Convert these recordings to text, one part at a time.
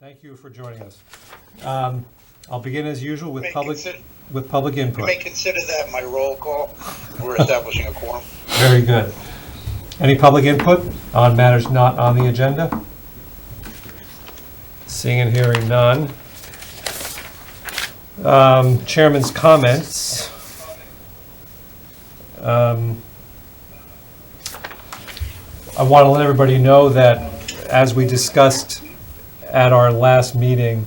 Thank you for joining us. I'll begin as usual with public You input. may consider that my roll call. We're establishing a quorum. Very good. Any public input on matters not on the agenda? Seeing and hearing none. Chairman's comments. I want to let everybody know that as we discussed at our last meeting,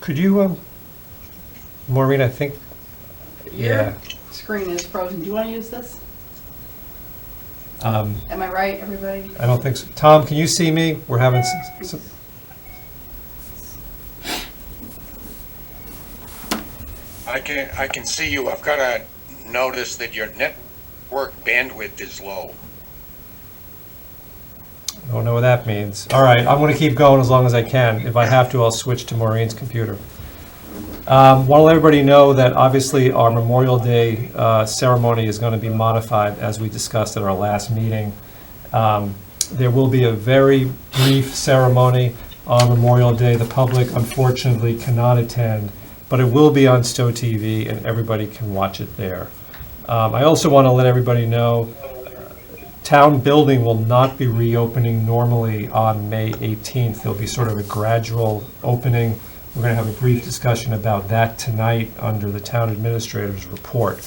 could you, Maureen, I think, yeah. Screen is frozen. Do you want to use this? Am I right, everybody? I don't think so. Tom, can you see me? We're having some. I can see you. I've got to notice that your network bandwidth is low. I don't know what that means. All right, I'm going to keep going as long as I can. If I have to, I'll switch to Maureen's computer. Want to let everybody know that obviously our Memorial Day ceremony is going to be modified as we discussed at our last meeting. There will be a very brief ceremony on Memorial Day. The public unfortunately cannot attend, but it will be on Stowe TV and everybody can watch it there. I also want to let everybody know Town building will not be reopening normally on May 18th. There'll be sort of a gradual opening. We're going to have a brief discussion about that tonight under the town administrator's report.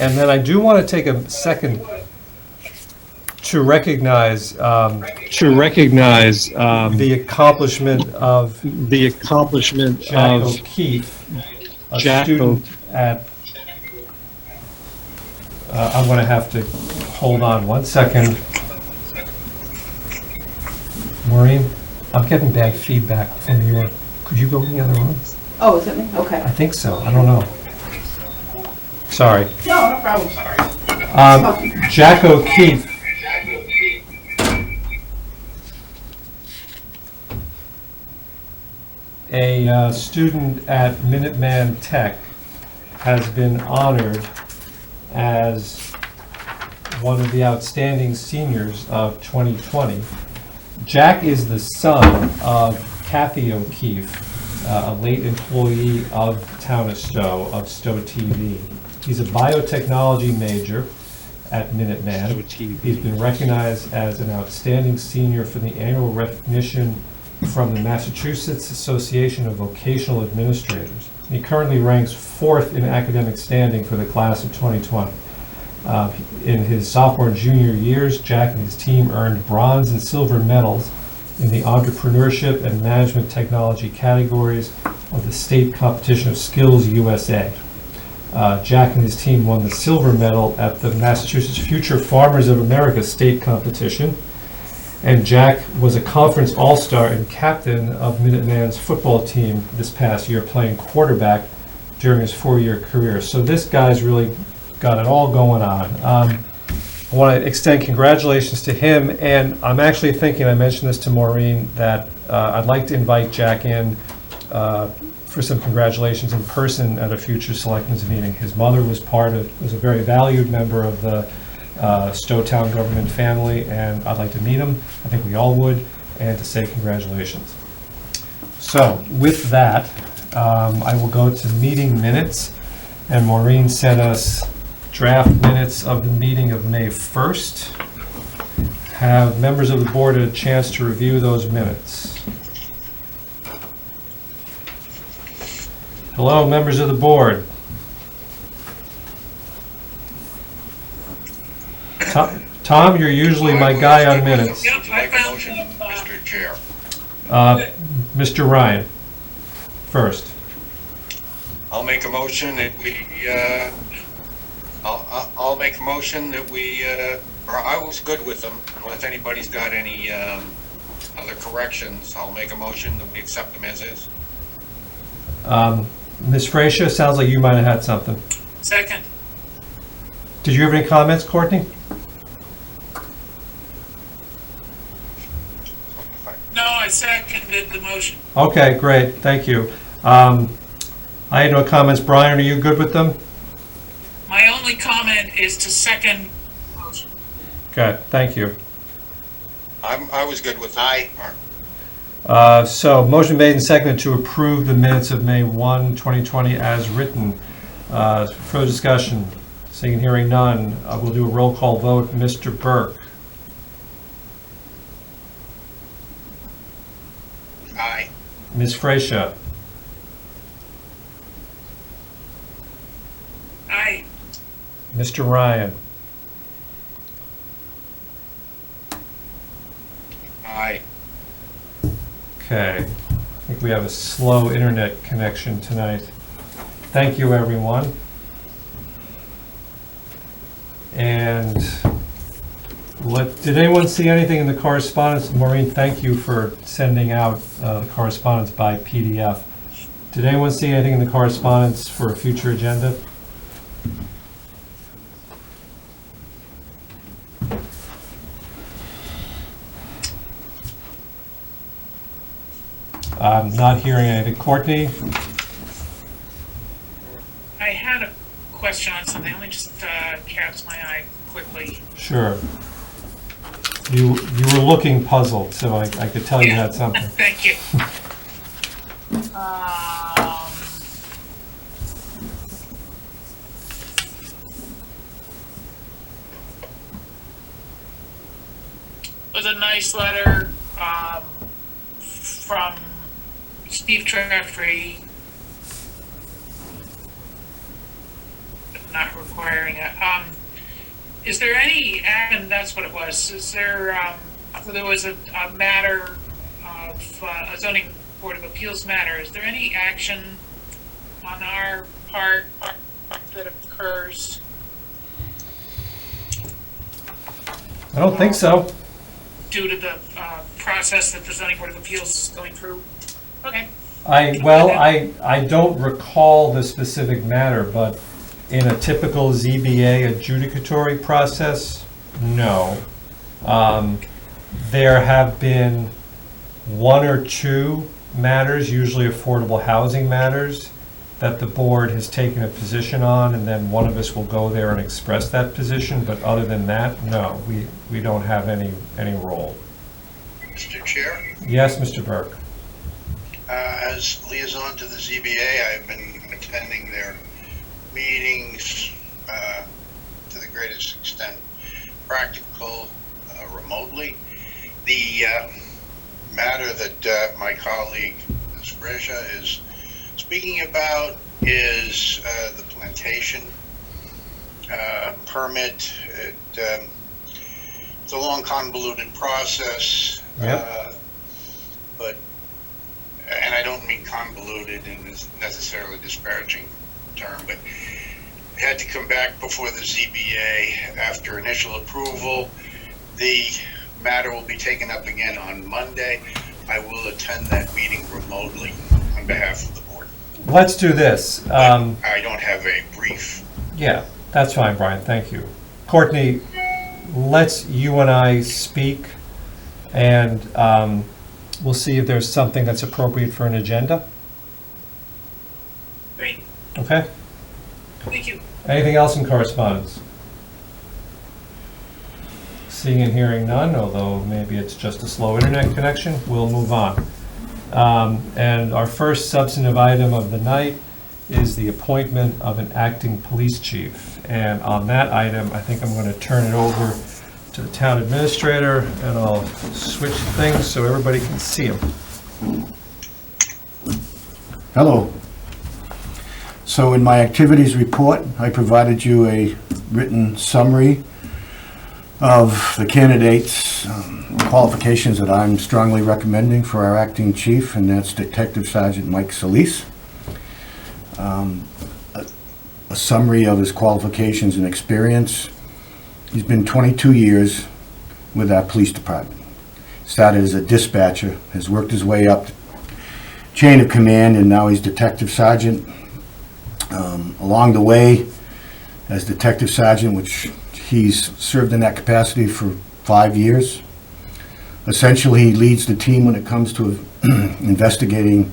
And then I do want to take a second to recognize the accomplishment of Jack O'Keefe, a student at. I'm going to have to hold on one second. Maureen, I'm getting bad feedback from your. Could you go in the other room? Oh, is it me? Okay. I think so. I don't know. Sorry. No problem. Sorry. Jack O'Keefe. A student at Minuteman Tech has been honored as one of the outstanding seniors of 2020. Jack is the son of Kathy O'Keefe, a late employee of the town of Stowe TV. He's a biotechnology major at Minuteman. He's been recognized as an outstanding senior for the annual recognition from the Massachusetts Association of Vocational Administrators. He currently ranks 4th in academic standing for the class of 2020. In his sophomore and junior years, Jack and his team earned bronze and silver medals in the entrepreneurship and management technology categories of the state competition of Skills USA. Jack and his team won the silver medal at the Massachusetts Future Farmers of America state competition. And Jack was a conference all-star and captain of Minuteman's football team this past year, playing quarterback during his 4-year career. So this guy's really got it all going on. I want to extend congratulations to him, and I'm actually thinking, I mentioned this to Maureen, that I'd like to invite Jack in for some congratulations in person at a future selectmen's meeting. His mother was a very valued member of the Stowe Town government family, and I'd like to meet him. I think we all would, and to say congratulations. So with that, I will go to meeting minutes, and Maureen sent us draft minutes of the meeting of May 1st. Have members of the board had a chance to review those minutes? Hello, members of the board. Tom, you're usually my guy on minutes. Would you like a motion, Mr. Chair? Mr. Ryan, first. I'll make a motion that we, I'll make a motion that we, or I was good with them, unless anybody's got any other corrections, I'll make a motion that we accept them as is. Ms. Frazier, sounds like you might have had something. Second. Did you have any comments, Courtney? No, I seconded the motion. Okay, great, thank you. I had no comments. Brian, are you good with them? My only comment is to second the motion. Okay, thank you. I was good with that. So motion made and seconded to approve the minutes of May 1, 2020 as written. Further discussion? Seeing and hearing none, we'll do a roll call vote. Mr. Burke? Aye. Ms. Freisha? Aye. Mr. Ryan? Aye. Okay, I think we have a slow internet connection tonight. Thank you, everyone. And did anyone see anything in the correspondence? Maureen, thank you for sending out the correspondence by PDF. Did anyone see anything in the correspondence for a future agenda? I'm not hearing anything. Courtney? I had a question on something. Let me just catch my eye quickly. Sure. You were looking puzzled, so I could tell you had something. Thank you. It was a nice letter from Steve Treffry, not requiring it. Is there any, and that's what it was, is there, there was a matter of a zoning board of appeals matter, is there any action on our part that occurs? I don't think so. Due to the process that the zoning board of appeals is going through? Okay. I don't recall the specific matter, but in a typical ZBA adjudicatory process, no. There have been one or two matters, usually affordable housing matters, that the board has taken a position on, and then one of us will go there and express that position, but other than that, no, we don't have any role. Mr. Chair, Yes, Mr. Burke? as liaison to the ZBA, I've been attending their meetings to the greatest extent practical remotely. The matter that my colleague, Ms. Brescia, is speaking about is the plantation permit. It's a long, convoluted process. Yep. And I don't mean convoluted in this necessarily disparaging term, but it had to come back before the ZBA after initial approval. The matter will be taken up again on Monday. I will attend that meeting remotely on behalf of the board. Let's do this. I don't have a brief. Yeah, that's fine, Brian, thank you. Courtney, let's you and I speak, and we'll see if there's something that's appropriate for an agenda. Great. Okay? Thank you. Anything else in correspondence? Seeing and hearing none, although maybe it's just a slow internet connection, we'll move on. And our first substantive item of the night is the appointment of an acting police chief. And on that item, I think I'm going to turn it over to the town administrator, and I'll switch things so everybody can see him. Hello. So in my activities report, I provided you a written summary of the candidates' qualifications that I'm strongly recommending for our acting chief, and that's Detective Sergeant Mike Solis. A summary of his qualifications and experience. He's been 22 years with our police department. Started as a dispatcher, has worked his way up the chain of command, and now he's Detective Sergeant. Along the way, as Detective Sergeant, which he's served in that capacity for 5 years. Essentially, he leads the team when it comes to investigating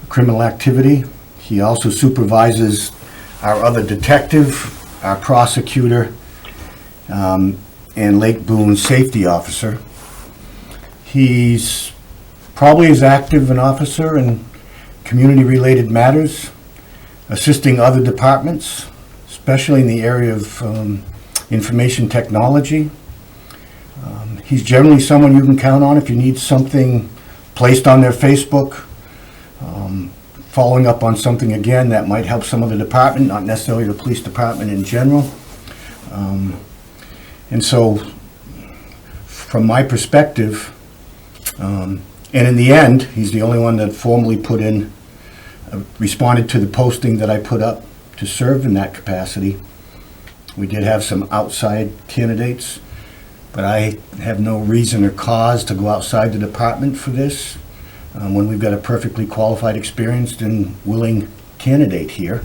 criminal activity. He also supervises our other detective, our prosecutor, and Lake Boone safety officer. He's probably as active an officer in community-related matters, assisting other departments, especially in the area of information technology. He's generally someone you can count on if you need something placed on their Facebook, following up on something again that might help some other department, not necessarily the police department in general. And so, from my perspective, and in the end, he's the only one that formally responded to the posting that I put up to serve in that capacity. We did have some outside candidates, but I have no reason or cause to go outside the department for this when we've got a perfectly qualified, experienced, and willing candidate here.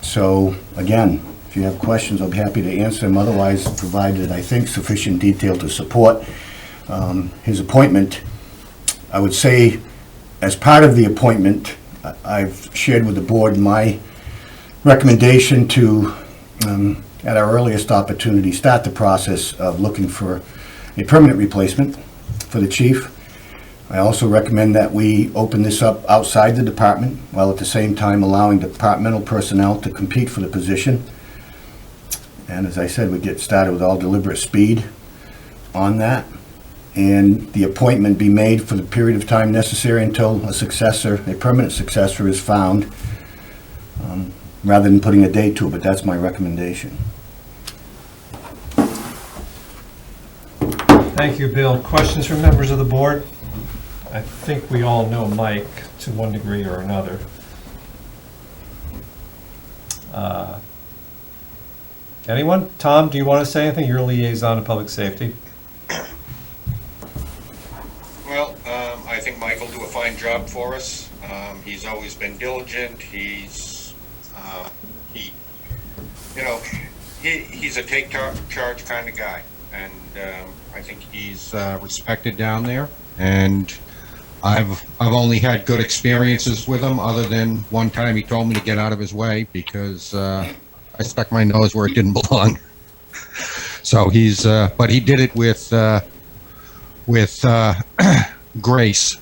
So, again, if you have questions, I'll be happy to answer them. Otherwise, provided, I think, sufficient detail to support his appointment. I would say, as part of the appointment, I've shared with the board my recommendation to, at our earliest opportunity, start the process of looking for a permanent replacement for the chief. I also recommend that we open this up outside the department, while at the same time allowing departmental personnel to compete for the position. And as I said, we get started with all deliberate speed on that, and the appointment be made for the period of time necessary until a permanent successor is found, rather than putting a date to it, but that's my recommendation. Thank you, Bill. Questions from members of the board? I think we all know Mike to one degree or another. Anyone? Tom, do you want to say anything? You're a liaison to public safety. Well, I think Mike will do a fine job for us. He's always been diligent. He's a take charge kind of guy, and I think he's respected down there. And I've only had good experiences with him, other than one time he told me to get out of his way because I stuck my nose where it didn't belong. So but he did it with grace,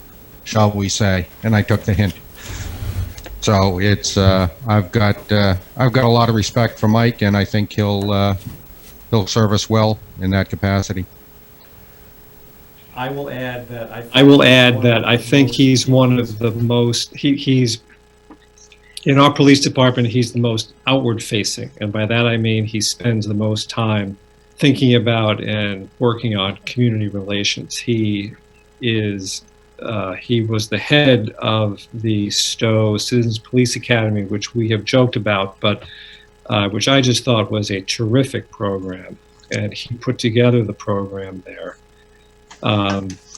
shall we say, and I took the hint. So I've got a lot of respect for Mike, and I think he'll serve us well in that capacity. I will add that I think he's one of the most, he's in our police department, he's the most outward facing. And by that I mean he spends the most time thinking about and working on community relations. He was the head of the Stowe Citizens Police Academy, which we have joked about, but which I just thought was a terrific program. And he put together the program there.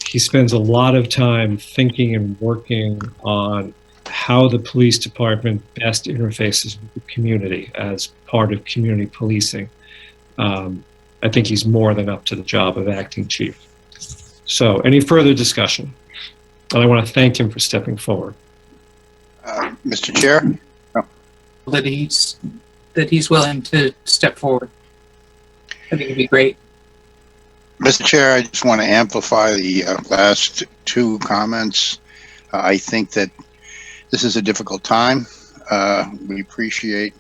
He spends a lot of time thinking and working on how the police department best interfaces with the community as part of community policing. I think he's more than up to the job of acting chief. So, any further discussion? And I want to thank him for stepping forward. Mr. Chair? That he's willing to step forward. I think it'd be great. Mr. Chair, I just want to amplify the last two comments. I think that this is a difficult time. We appreciate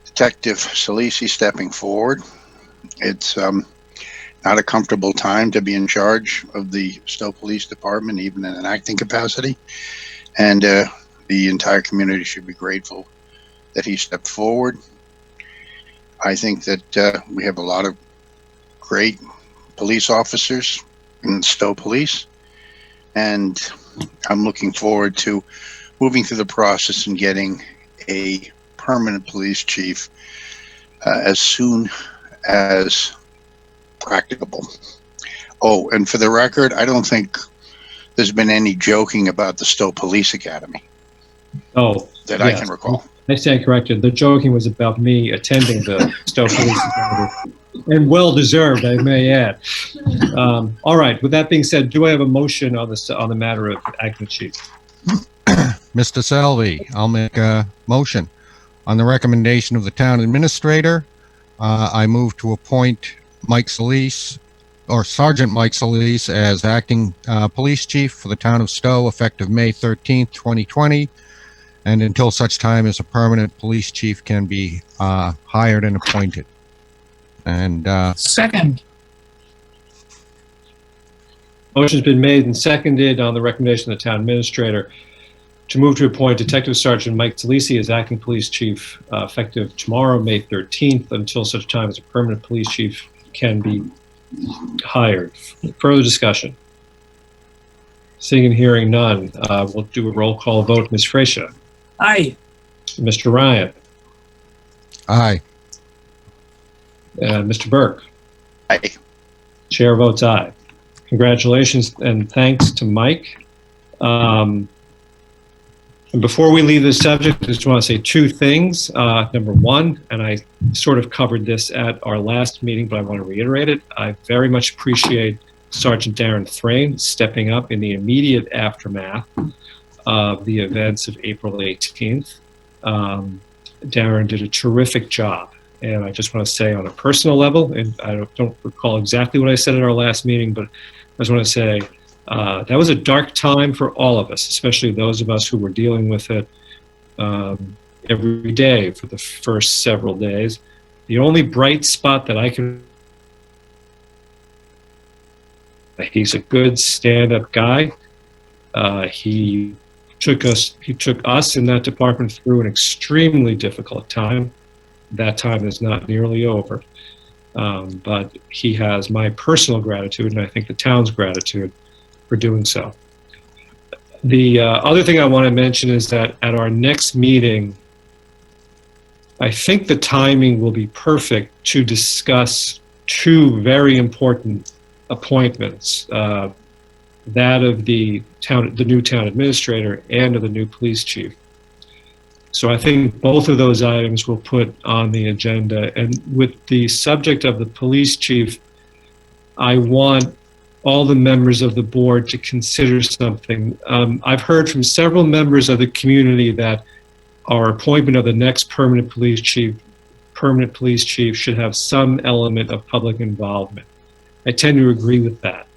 Detective Salisi stepping forward. It's not a comfortable time to be in charge of the Stowe Police Department, even in an acting capacity. And the entire community should be grateful that he stepped forward. I think that we have a lot of great police officers in Stowe Police, and I'm looking forward to moving through the process and getting a permanent police chief as soon as practicable. Oh, and for the record, I don't think there's been any joking about the Stowe Police Academy. Oh, that yes. I can recall. I stand corrected. The joking was about me attending the Stowe Police Academy. And well deserved, I may add. All right. With that being said, do I have a motion on the matter of acting chief? Mr. Selvey, I'll make a motion on the recommendation of the town administrator. I move to appoint Mike Solis Sergeant Mike Solis as acting police chief for the town of Stowe, effective May 13th, 2020, and until such time as a permanent police chief can be hired and appointed. And Second. Motion's been made and seconded on the recommendation of the town administrator to move to appoint Detective Sergeant Mike Talisi as acting police chief effective tomorrow, May 13th, until such time as a permanent police chief can be hired. Further discussion? Seeing and hearing none, we'll do a roll call vote. Ms. Frecia? Aye. Mr. Ryan? aye. Mr. Burke? Aye. Chair votes aye. Congratulations and thanks to Mike. And before we leave this subject, I just want to say two things. Number one, and I sort of covered this at our last meeting, but I want to reiterate it. I very much appreciate Sergeant Darren Thrain stepping up in the immediate aftermath of the events of April 18th. Darren did a terrific job. And I just want to say on a personal level, and I don't recall exactly what I said at our last meeting, but I just want to say that was a dark time for all of us, especially those of us who were dealing with it every day for the first several days. The only bright spot that I can... He's a good stand-up guy. He took us in that department through an extremely difficult time. That time is not nearly over. But he has my personal gratitude, and I think the town's gratitude for doing so. The other thing I want to mention is that at our next meeting, I think the timing will be perfect to discuss two very important appointments, that of the new town administrator and of the new police chief. So I think both of those items we'll put on the agenda. And with the subject of the police chief, I want all the members of the board to consider something. I've heard from several members of the community that our appointment of the next permanent police chief should have some element of public involvement. I tend to agree with that.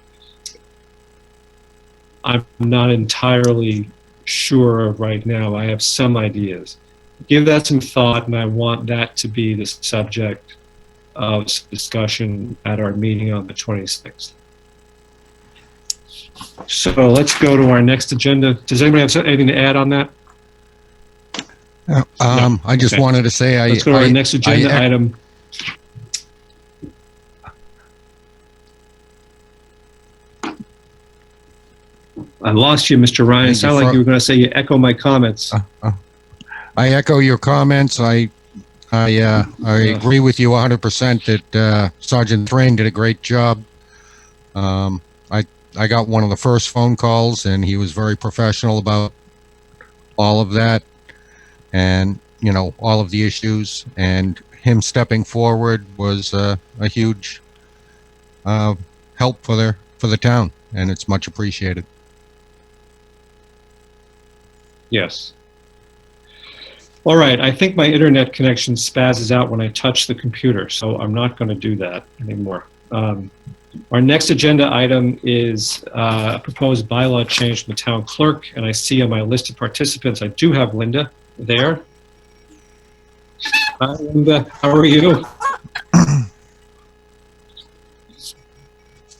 I'm not entirely sure of right now. I have some ideas. Give that some thought, and I want that to be the subject of discussion at our meeting on the 26th. So let's go to our next agenda. Does anybody have anything to add on that? I just Okay. wanted to say Let's go to our next agenda item. I lost you, Mr. Ryan. It sounded like you were going to say you echo my comments. I echo your comments. I agree with you 100% that Sergeant Thrain did a great job. I got one of the first phone calls, and he was very professional about all of that, and all of the issues. And him stepping forward was a huge help for the town, and it's much appreciated. Yes. All right, I think my internet connection spazzes out when I touch the computer, so I'm not going to do that anymore. Our next agenda item is a proposed bylaw change to the town clerk, and I see on my list of participants, I do have Linda there. Hi, Linda, how are you?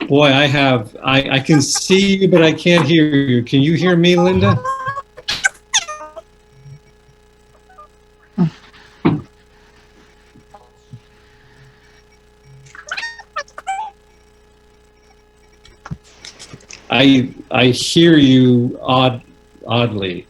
Boy, I can see you, but I can't hear you. Can you hear me, Linda? I hear you oddly.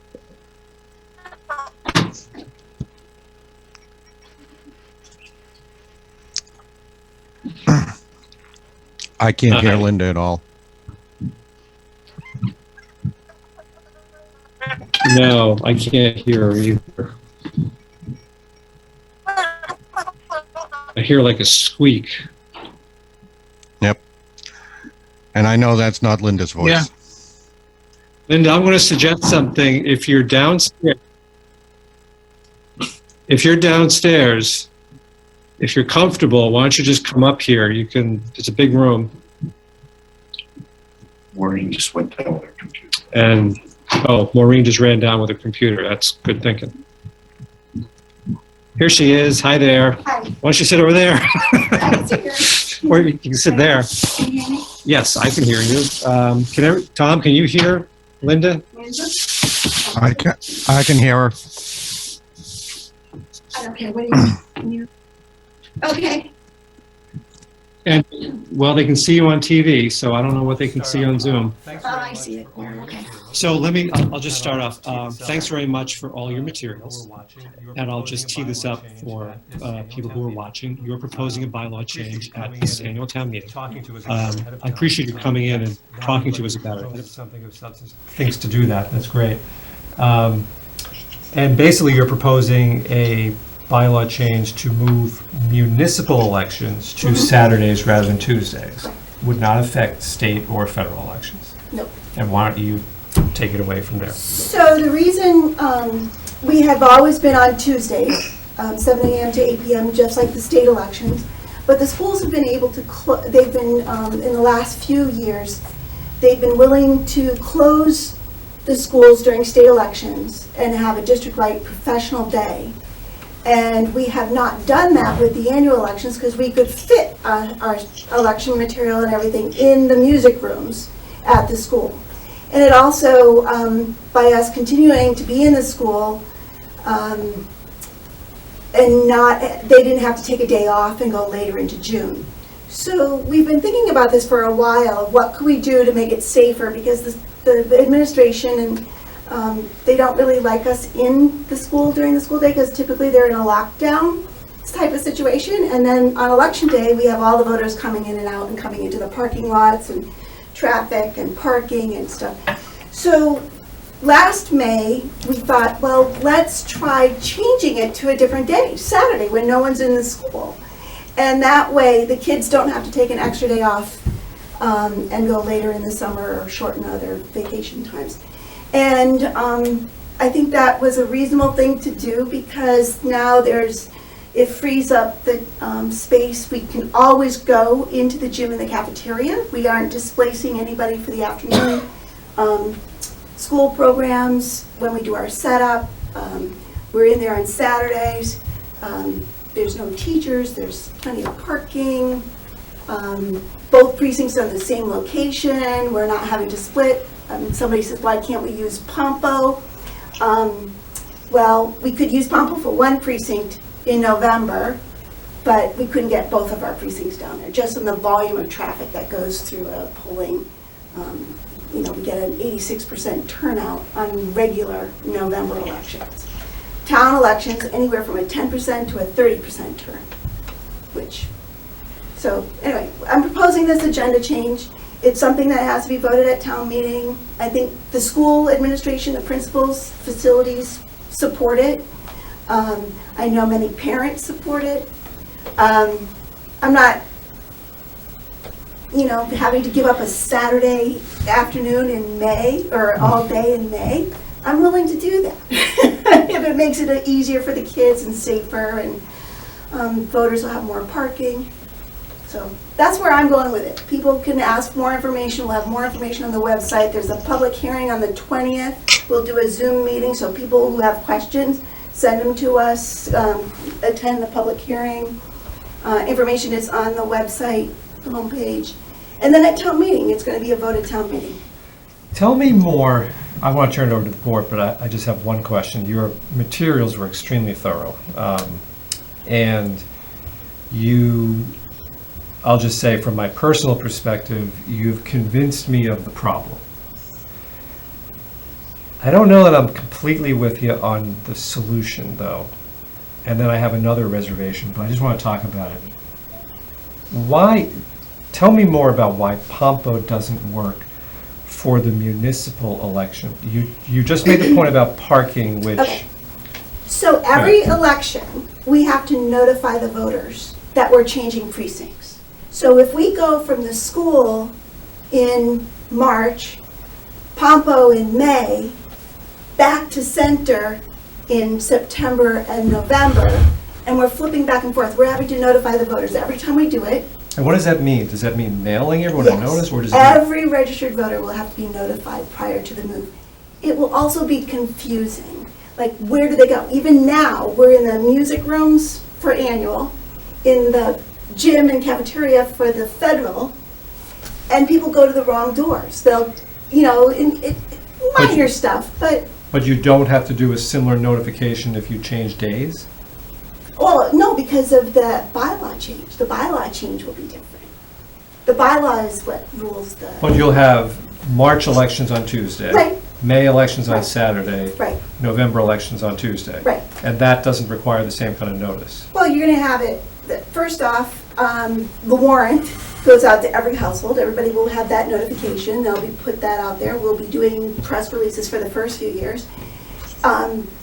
I can't hear Linda at all. No, I can't hear her either. I hear like a squeak. Yep. And I know that's not Linda's voice. Yeah. Linda, I'm going to suggest something. If you're downstairs, if you're comfortable, why don't you just come up here? You can, it's a big room. Maureen just went down with her computer. And, oh, Maureen just ran down with her computer. That's good thinking. Here she is. Hi there. Hi. Why don't you sit over there? I can sit here. Or you can sit there. Can you hear me? Yes, I can hear you. Tom, can you hear Linda? I can hear her. I don't care. What do you? Can you? Okay. And, well, they can see you on TV, so I don't know what they can see on Zoom. Oh, I see it. Yeah, okay. So I'll just start off. Thanks very much for all your materials. And I'll just tee this up for people who are watching. You're proposing a bylaw change at this annual town meeting. I appreciate you coming in and talking to us about it. Things to do that, that's great. And basically, you're proposing a bylaw change to move municipal elections to Saturdays rather than Tuesdays. Would not affect state or federal elections. Nope. And why don't you take it away from there? So the reason we have always been on Tuesdays, 7 a.m. to 8 p.m., just like the state elections. But the schools have been able to, they've been, in the last few years, they've been willing to close the schools during state elections and have a district-wide professional day. And we have not done that with the annual elections because we could fit our election material and everything in the music rooms at the school. And it also, by us continuing to be in the school, and they didn't have to take a day off and go later into June. So we've been thinking about this for a while. What could we do to make it safer? Because the administration and they don't really like us in the school during the school day because typically they're in a lockdown type of situation. And then on election day, we have all the voters coming in and out and coming into the parking lots and traffic and parking and stuff. So last May, we thought, well, let's try changing it to a different day, Saturday, when no one's in the school. And that way, the kids don't have to take an extra day off and go later in the summer or shorten other vacation times. And I think that was a reasonable thing to do because now it frees up the space. We can always go into the gym and the cafeteria. We aren't displacing anybody for the afternoon. School programs, when we do our setup, we're in there on Saturdays. There's no teachers, there's plenty of parking. Both precincts are in the same location. We're not having to split. Somebody says, why can't we use Pompo? Well, we could use Pompo for one precinct in November, but we couldn't get both of our precincts down there, just in the volume of traffic that goes through a polling. We get an 86% turnout on regular November elections. Town elections, anywhere from a 10% to a 30% turn, so anyway, I'm proposing this agenda change. It's something that has to be voted at town meeting. I think the school administration, the principals, facilities support it. I know many parents support it. I'm not, having to give up a Saturday afternoon in May or all day in May. I'm willing to do that if it makes it easier for the kids and safer, and voters will have more parking. So that's where I'm going with it. People can ask more information. We'll have more information on the website. There's a public hearing on the 20th. We'll do a Zoom meeting, so people who have questions, send them to us, attend the public hearing. Information is on the website, the homepage. And then at town meeting, it's going to be a voted town meeting. Tell me more. I want to turn it over to the board, but I just have one question. Your materials were extremely thorough. And I'll just say from my personal perspective, you've convinced me of the problem. I don't know that I'm completely with you on the solution, though. And then I have another reservation, but I just want to talk about it. Tell me more about why Pompo doesn't work for the municipal election. You just made the point about parking, which... Okay. So every election, we have to notify the voters that we're changing precincts. So if we go from the school in March, Pompo in May, back to center in September and November, and we're flipping back and forth, we're having to notify the voters every time we do it. And what does that mean? Does that mean mailing everyone a Yes. notice, or does it mean? Every registered voter will have to be notified prior to the move. It will also be confusing, like where do they go? Even now, we're in the music rooms for annual, in the gym and cafeteria for the federal, and people go to the wrong doors. They'll, minor stuff, but, But you don't have to do a similar notification if you change days? well, no, because of the bylaw change. The bylaw change will be different. The bylaw is what rules the, But you'll have March elections on Tuesday. Right. May elections on Right. Saturday. right, November elections on Tuesday. right. And that doesn't require the same kind of notice. Well, you're gonna have it, first off, the warrant goes out to every household. Everybody will have that notification. They'll be put that out there. We'll be doing press releases for the first few years.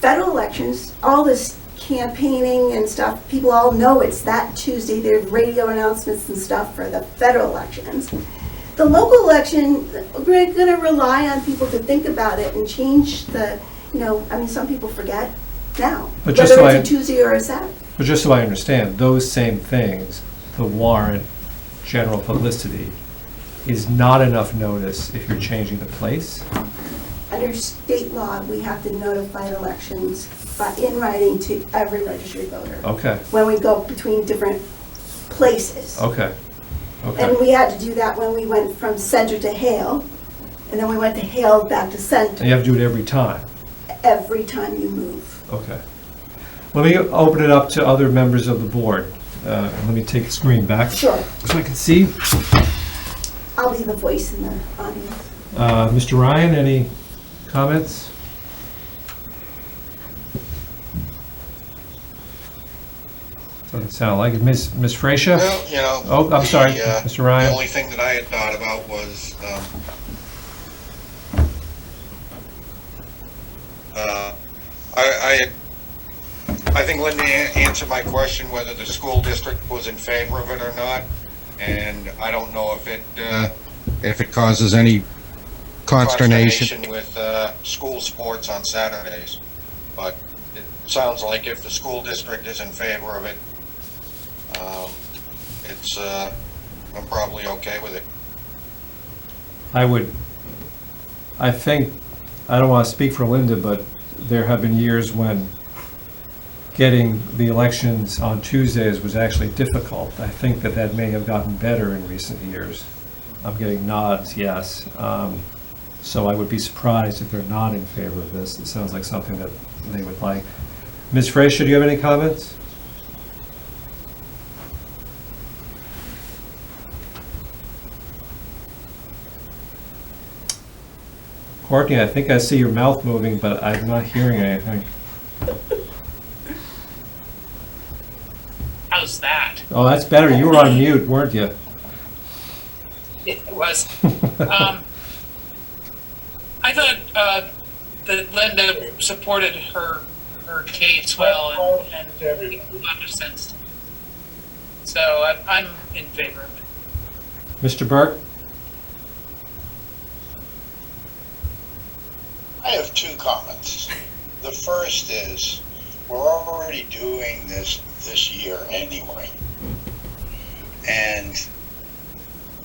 Federal elections, all this campaigning and stuff, people all know it's that Tuesday. There's radio announcements and stuff for the federal elections. The local election, we're gonna rely on people to think about it and change the, some people forget now, But just whether so it's a Tuesday or a Saturday. But just so I understand, those same things, the warrant, general publicity, is not enough notice if you're changing the place? Under state law, we have to notify elections in writing to every registered voter Okay, when we go between different places. okay, okay. And we had to do that when we went from Center to Hale, and then we went to Hale back to And Center you have to do it every time? every time you move. Okay. Let me open it up to other members of the board. Let me take the screen back Sure, so I can see. I'll be the voice in the audience. Mr. Ryan, any comments? Doesn't sound like it. Ms. Frasia? Well, Oh, I'm sorry, the, Mr. Ryan. The only thing that I had thought about was, I think Linda answered my question whether the school district was in favor of it or not, and I don't know if it causes any consternation. with school sports on Saturdays, but it sounds like if the school district is in favor of it, I'm probably okay with it. I think, I don't want to speak for Linda, but there have been years when getting the elections on Tuesdays was actually difficult. I think that may have gotten better in recent years. I'm getting nods, yes. So I would be surprised if they're not in favor of this. It sounds like something that they would like. Ms. Fraser, do you have any comments? Courtney, I think I see your mouth moving, but I'm not hearing anything. How's that? Oh, that's better. You were on mute, weren't you? It was. I thought that Linda supported her case well and understands. So I'm in favor of it. Mr. Burke? I have two comments. The first is, we're already doing this year anyway. And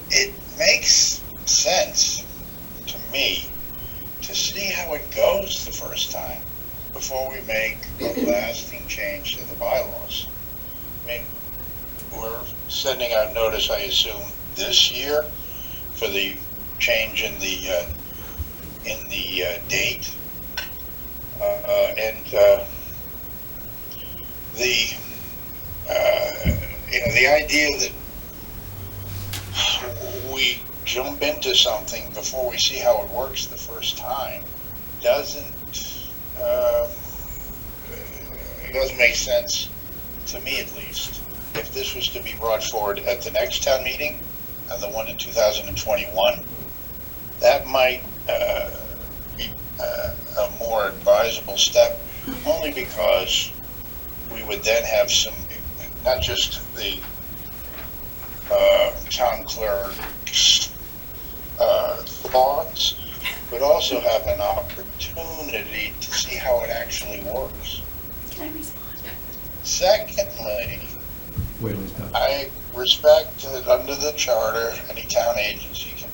it makes sense to me to see how it goes the first time before we make a lasting change to the bylaws. I mean, we're sending out notice, I assume, this year for the change in the date, and the idea that we jump into something before we see how it works the first time doesn't make sense to me, at least. If this was to be brought forward at the next town meeting and the one in 2021, that might be a more advisable step, only because we would then have some, not just the town clerk's thoughts, but also have an opportunity to see how it actually works. Can I respond? Secondly, Wait till he's done. I respect that under the charter, any town agency can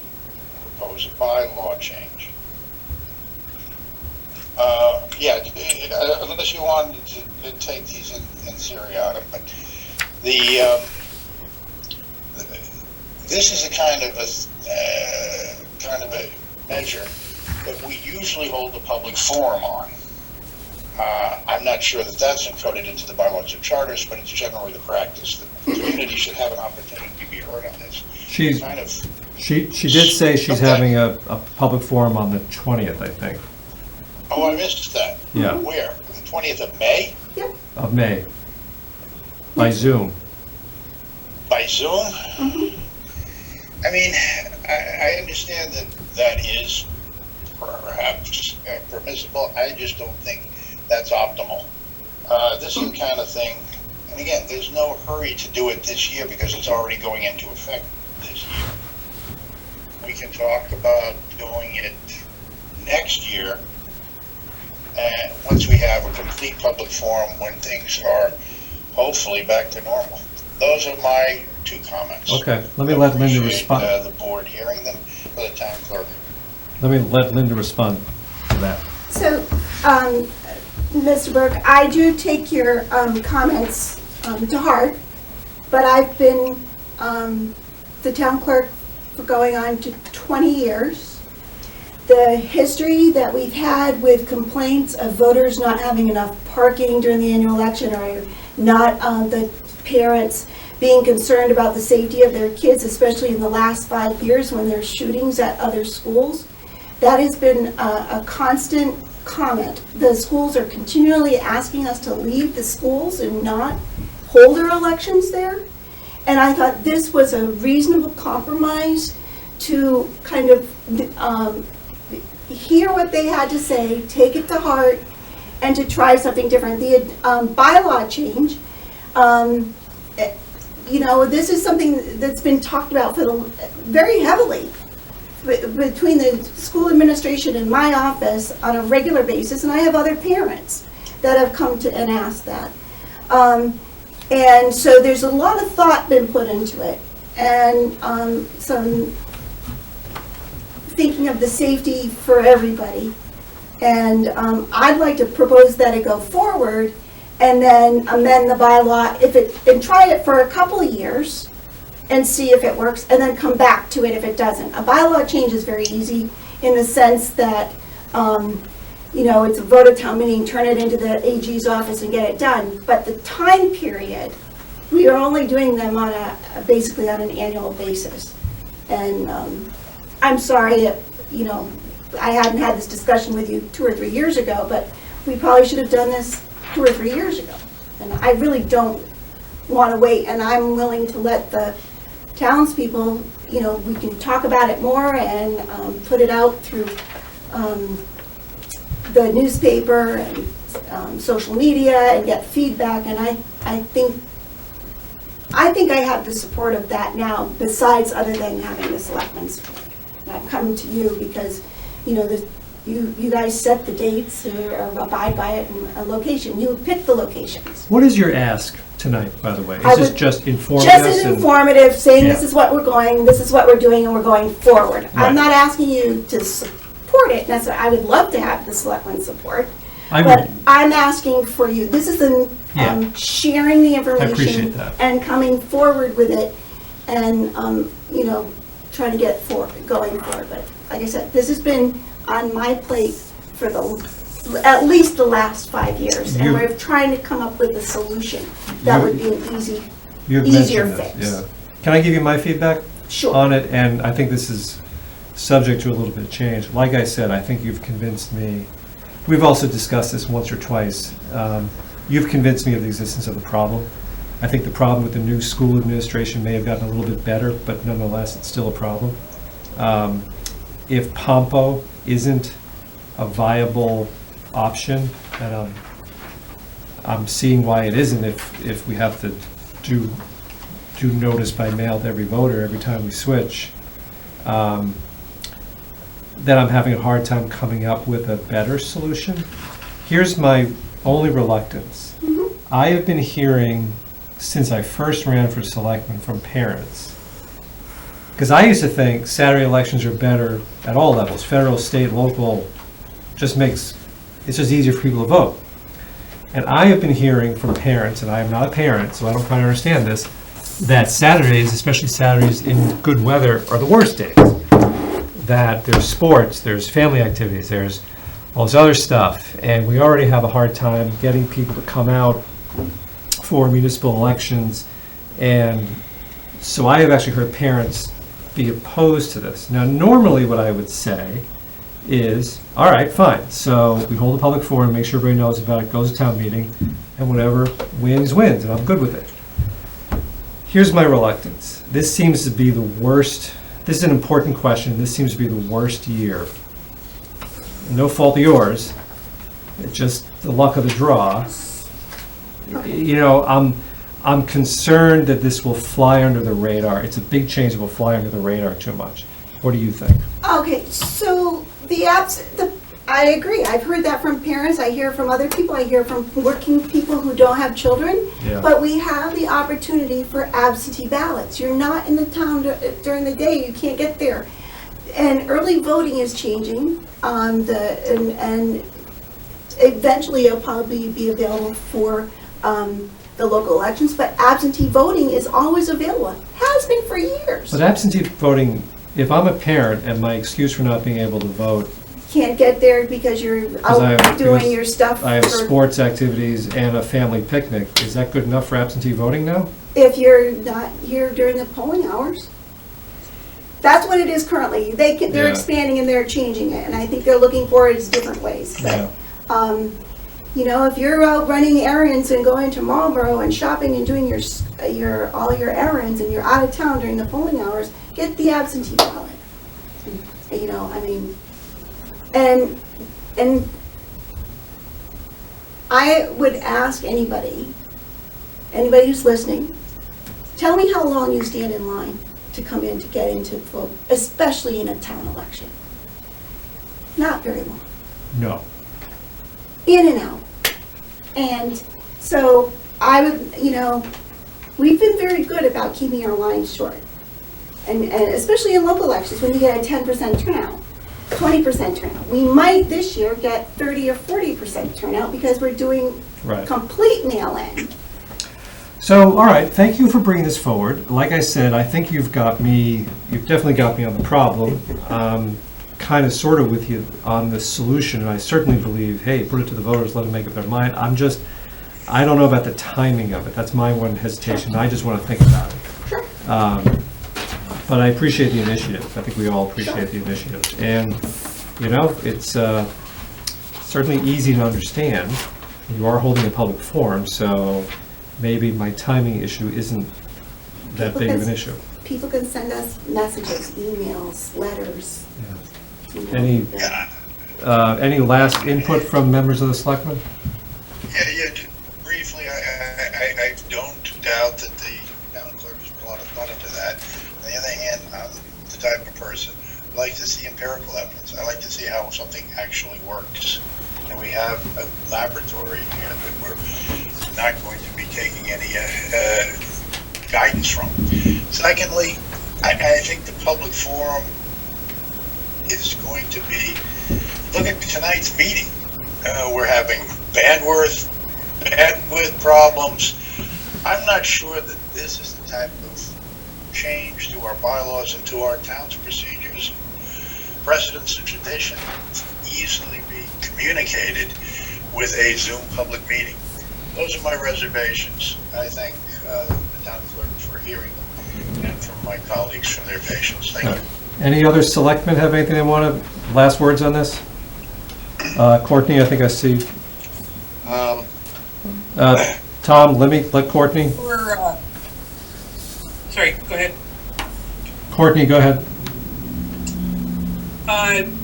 propose a bylaw change. Yeah, unless you wanted to take these in seriatim, but this is a kind of a measure that we usually hold a public forum on. I'm not sure that that's encoded into the bylaws or charters, but it's generally the practice that the community should have an opportunity to be heard on this. She did say she's Okay. having a public forum on the 20th, I think, Oh, I missed that. Yeah. Where? The 20th of May? of May, by Zoom. By Zoom? I mean, I understand that that is perhaps permissible. I just don't think that's optimal. This is the kind of thing, and again, there's no hurry to do it this year because it's already going into effect this year. We can talk about doing it next year, and once we have a complete public forum when things are hopefully back to normal. Those are my 2 comments. Okay, let me let Linda Appreciate, respond. the board hearing them for the town clerk. Let me let Linda respond to that. So, Mr. Burke, I do take your comments to heart, but I've been the town clerk for going on to 20 years. The history that we've had with complaints of voters not having enough parking during the annual election, or not the parents being concerned about the safety of their kids, especially in the last 5 years when there's shootings at other schools, that has been a constant comment. The schools are continually asking us to leave the schools and not hold our elections there. And I thought this was a reasonable compromise to kind of hear what they had to say, take it to heart, and to try something different. The bylaw change, this is something that's been talked about very heavily between the school administration and my office on a regular basis, and I have other parents that have come to and asked that. And so there's a lot of thought been put into it, and some thinking of the safety for everybody. And I'd like to propose that it go forward and then amend the bylaw and try it for a couple of years and see if it works, and then come back to it if it doesn't. A bylaw change is very easy in the sense that, it's a vote of town meeting, turn it into the AG's office and get it done. But the time period, we are only doing them on basically on an annual basis. And I'm sorry that, I hadn't had this discussion with you 2 or 3 years ago, but we probably should have done this 2 or 3 years ago. And I really don't want to wait, and I'm willing to let the townspeople, we can talk about it more and put it out through the newspaper and social media and get feedback. And I think I have the support of that now, besides other than having the selectmen's support. And I've come to you because, you guys set the dates or abide by it, and a location. You pick the locations. What is your ask tonight, by the way? I Is this would- just informing Just us? as and- informative, saying this Yeah. is what we're going, this is what we're doing, and we're going forward. Right. I'm not asking you to support it necessarily. I would love to have the selectmen's support, I but would- I'm asking for you. This is Yeah. sharing the information appreciate that. and coming forward with it, and trying to get going forward. But like I said, this has been on my plate for at least the last 5 years, and You- we're trying to come up with a solution that You- would be an You've easier mentioned this, fix. yeah. Can I give you my feedback Sure. on it? And I think this is subject to a little bit of change. Like I said, I think you've convinced me. We've also discussed this once or twice. You've convinced me of the existence of the problem. I think the problem with the new school administration may have gotten a little bit better, but nonetheless, it's still a problem. If Pompo isn't a viable option, and I'm seeing why it isn't if we have to do notice by mail to every voter every time we switch, then I'm having a hard time coming up with a better solution. Here's my only reluctance. I have been hearing since I first ran for selectman from parents. Because I used to think Saturday elections are better at all levels, federal, state, local, it's just easier for people to vote. And I have been hearing from parents, and I am not a parent, so I don't quite understand this, that Saturdays, especially Saturdays in good weather, are the worst days. That there's sports, there's family activities, there's all this other stuff, and we already have a hard time getting people to come out for municipal elections. And so I have actually heard parents be opposed to this. Now, normally what I would say is, all right, fine. So we hold a public forum, make sure everybody knows about it, goes to town meeting, and whatever wins, wins, and I'm good with it. Here's my reluctance. This seems to be the worst, this is an important question, this seems to be the worst year. No fault of yours, it's just the luck of the draw. You know, I'm concerned that this will fly under the radar. It's a big change that will fly under the radar too much. What do you think? Okay, so I agree. I've heard that from parents. I hear from other people. I hear from working people who don't have children. Yeah. But we have the opportunity for absentee ballots. You're not in the town during the day. You can't get there. And early voting is changing. And eventually it'll probably be available for the local elections. But absentee voting is always available. Has been for years. But absentee voting, if I'm a parent and my excuse for not being able to vote, Can't get there because you're out doing your stuff. I have sports activities and a family picnic, is that good enough for absentee voting now? If you're not here during the polling hours. That's what it is currently. They're Yeah. expanding and they're changing it, and I think they're looking for it as different ways. Yeah. But, you know, if you're out running errands and going to Marlboro and shopping and doing all your errands and you're out of town during the polling hours, get the absentee ballot. You know, I mean, and I would ask anybody who's listening, tell me how long you stand in line to come in to get into vote, especially in a town election. Not very long. No. In and out. And so I would, you know, we've been very good about keeping our lines short. And especially in local elections, when you get a 10% turnout, 20% turnout. We might this year get 30 or 40% turnout because we're doing Right. complete mail-in. So, all right, thank you for bringing this forward. Like I said, I think you've definitely got me on the problem. Kind of sort of with you on the solution, and I certainly believe, hey, put it to the voters, let them make up their mind. I don't know about the timing of it. That's my one hesitation. I just want to think about it. But I appreciate the initiative. I think we all appreciate the initiative. And, you know, it's certainly easy to understand. You are holding a public forum, so maybe my timing issue isn't that big of an issue. People can send us messages, emails, letters. You know, Any last input from members of the selectmen? Yeah, just briefly, I don't doubt that the town clerk has put a lot of thought into that. On the other hand, I'm the type of person who like to see empirical evidence. I like to see how something actually works. And we have a laboratory here that we're not going to be taking any guidance from. Secondly, I think the public forum is going to be, look at tonight's meeting. We're having bandwidth problems. I'm not sure that this is the type of change to our bylaws and to our town's procedures, precedents and tradition to easily be communicated with a Zoom public meeting. Those are my reservations. I thank the town clerk for hearing them and from my colleagues for their patience. Thank you. Any other selectmen have anything they want to, last words on this? Courtney, I think I see. Tom, let Courtney. Sorry, go ahead. Courtney, go ahead.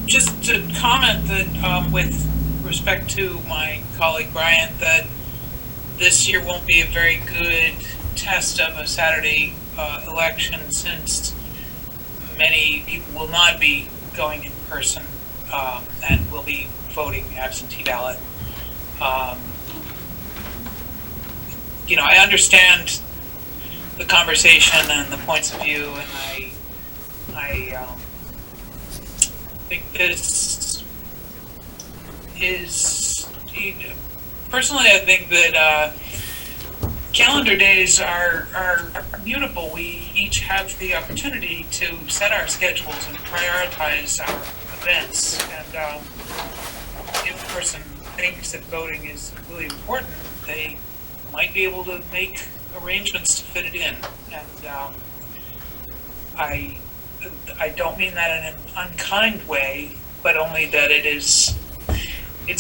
Just to comment that with respect to my colleague Brian, that this year won't be a very good test of a Saturday election, since many people will not be going in person and will be voting absentee ballot. You know, I understand the conversation and the points of view, and I think this is, personally, I think that calendar days are mutable. We each have the opportunity to set our schedules and prioritize our events. And if a person thinks that voting is really important, they might be able to make arrangements to fit it in. And I don't mean that in an unkind way, but only that it's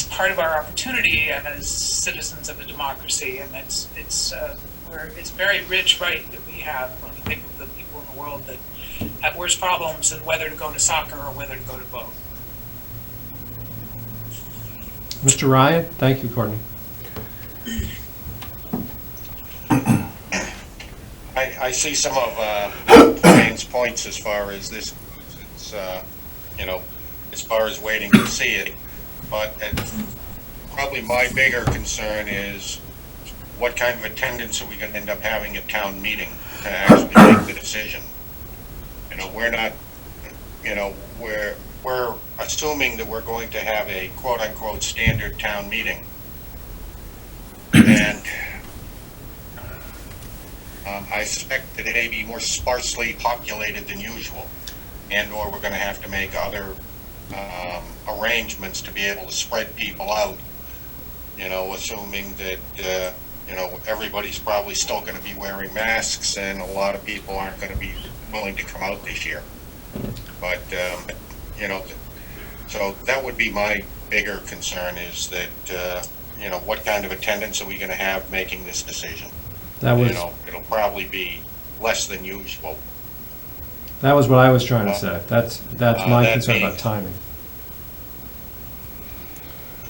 part of our opportunity as citizens of a democracy, and it's a very rich right that we have when we think of the people in the world that have worse problems than whether to go to soccer or whether to go to vote. Mr. Ryan? Thank you, Courtney. I see some of Ryan's points as far as this, it's, as far as waiting to see it. But probably my bigger concern is what kind of attendance are we going to end up having at town meeting to actually make the decision? We're not, we're assuming that we're going to have a quote-unquote standard town meeting. And I suspect that it may be more sparsely populated than usual, and/or we're going to have to make other arrangements to be able to spread people out, assuming that, everybody's probably still going to be wearing masks and a lot of people aren't going to be willing to come out this year. But, so that would be my bigger concern is that, what kind of attendance are we going to have making this decision? That was, It'll probably be less than usual. that was what I was trying to say. That's my that concern being- about timing.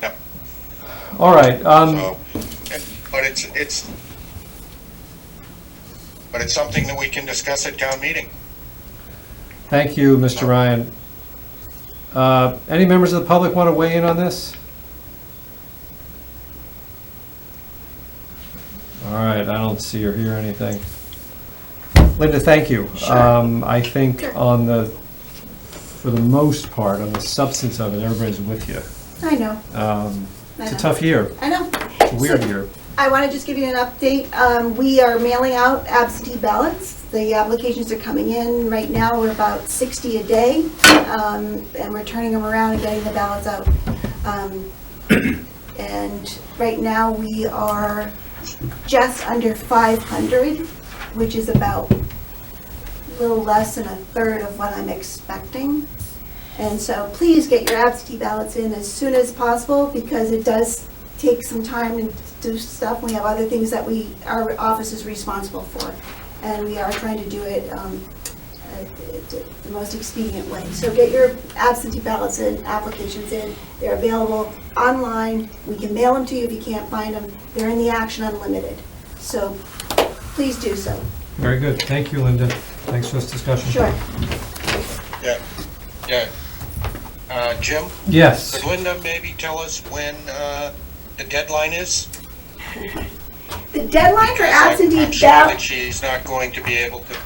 Yep. All right, So, but it's something that we can discuss at town meeting. thank you, Mr. Ryan. Any members of the public want to weigh in on this? All right, I don't see or hear anything. Linda, thank you. Sure. I think Sure. for the most part, on the substance of it, everybody's with you. I know, It's a tough year, I know. it's a weird year. I want to just give you an update. We are mailing out absentee ballots. The applications are coming in. Right now, we're about 60 a day, and we're turning them around and getting the ballots out. And right now, we are just under 500, which is about a little less than a third of what I'm expecting. And so please get your absentee ballots in as soon as possible, because it does take some time to do stuff. We have other things that our office is responsible for, and we are trying to do it the most expedient way. So get your absentee ballots in, applications in. They're available online. We can mail them to you if you can't find them. They're in the Action Unlimited. So please do so. Very good, thank you, Linda. Thanks for this discussion. Sure. Yeah. Jim, Yes, could Linda maybe tell us when the deadline is? The deadline for I'm absentee sure that ballots. she's not going to be able to.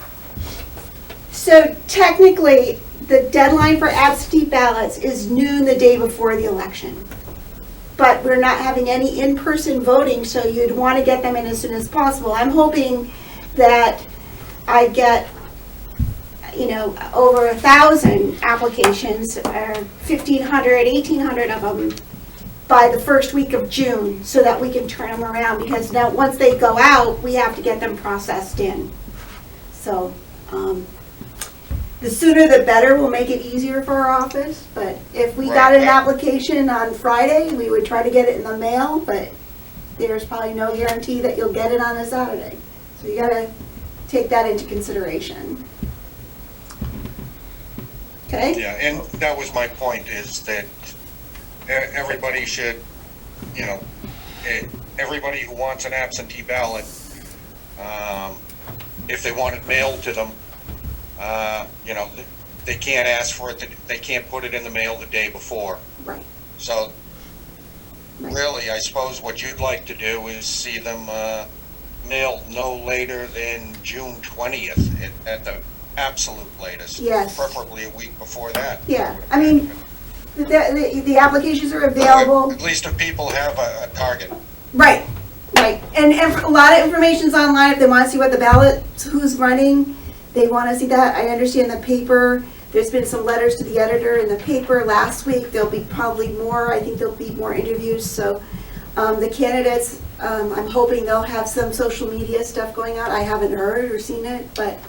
So technically, the deadline for absentee ballots is noon the day before the election. But we're not having any in-person voting, so you'd want to get them in as soon as possible. I'm hoping that I get, over 1,000 applications, or 1,500, 1,800 of them by the first week of June, so that we can turn them around, because now, once they go out, we have to get them processed in. So, the sooner the better will make it easier for our office, but if we got an application on Friday, we would try to get it in the mail, but there's probably no guarantee that you'll get it on a Saturday. So you gotta take that into consideration. Okay? Yeah, and that was my point, is that everybody should, everybody who wants an absentee ballot, if they want it mailed to them, they can't ask for it, they can't put it in the mail the day before. Right. So Right. really, I suppose what you'd like to do is see them nailed no later than June 20th at the absolute latest. Yes. Preferably a week before that. Yeah, I mean, the applications are available. At least if people have a target. Right, right. And a lot of information's online if they want to see what the ballot, who's running. They want to see that. I understand the paper. There's been some letters to the editor in the paper last week. There'll be probably more. I think there'll be more interviews. So the candidates, I'm hoping they'll have some social media stuff going on. I haven't heard or seen it, but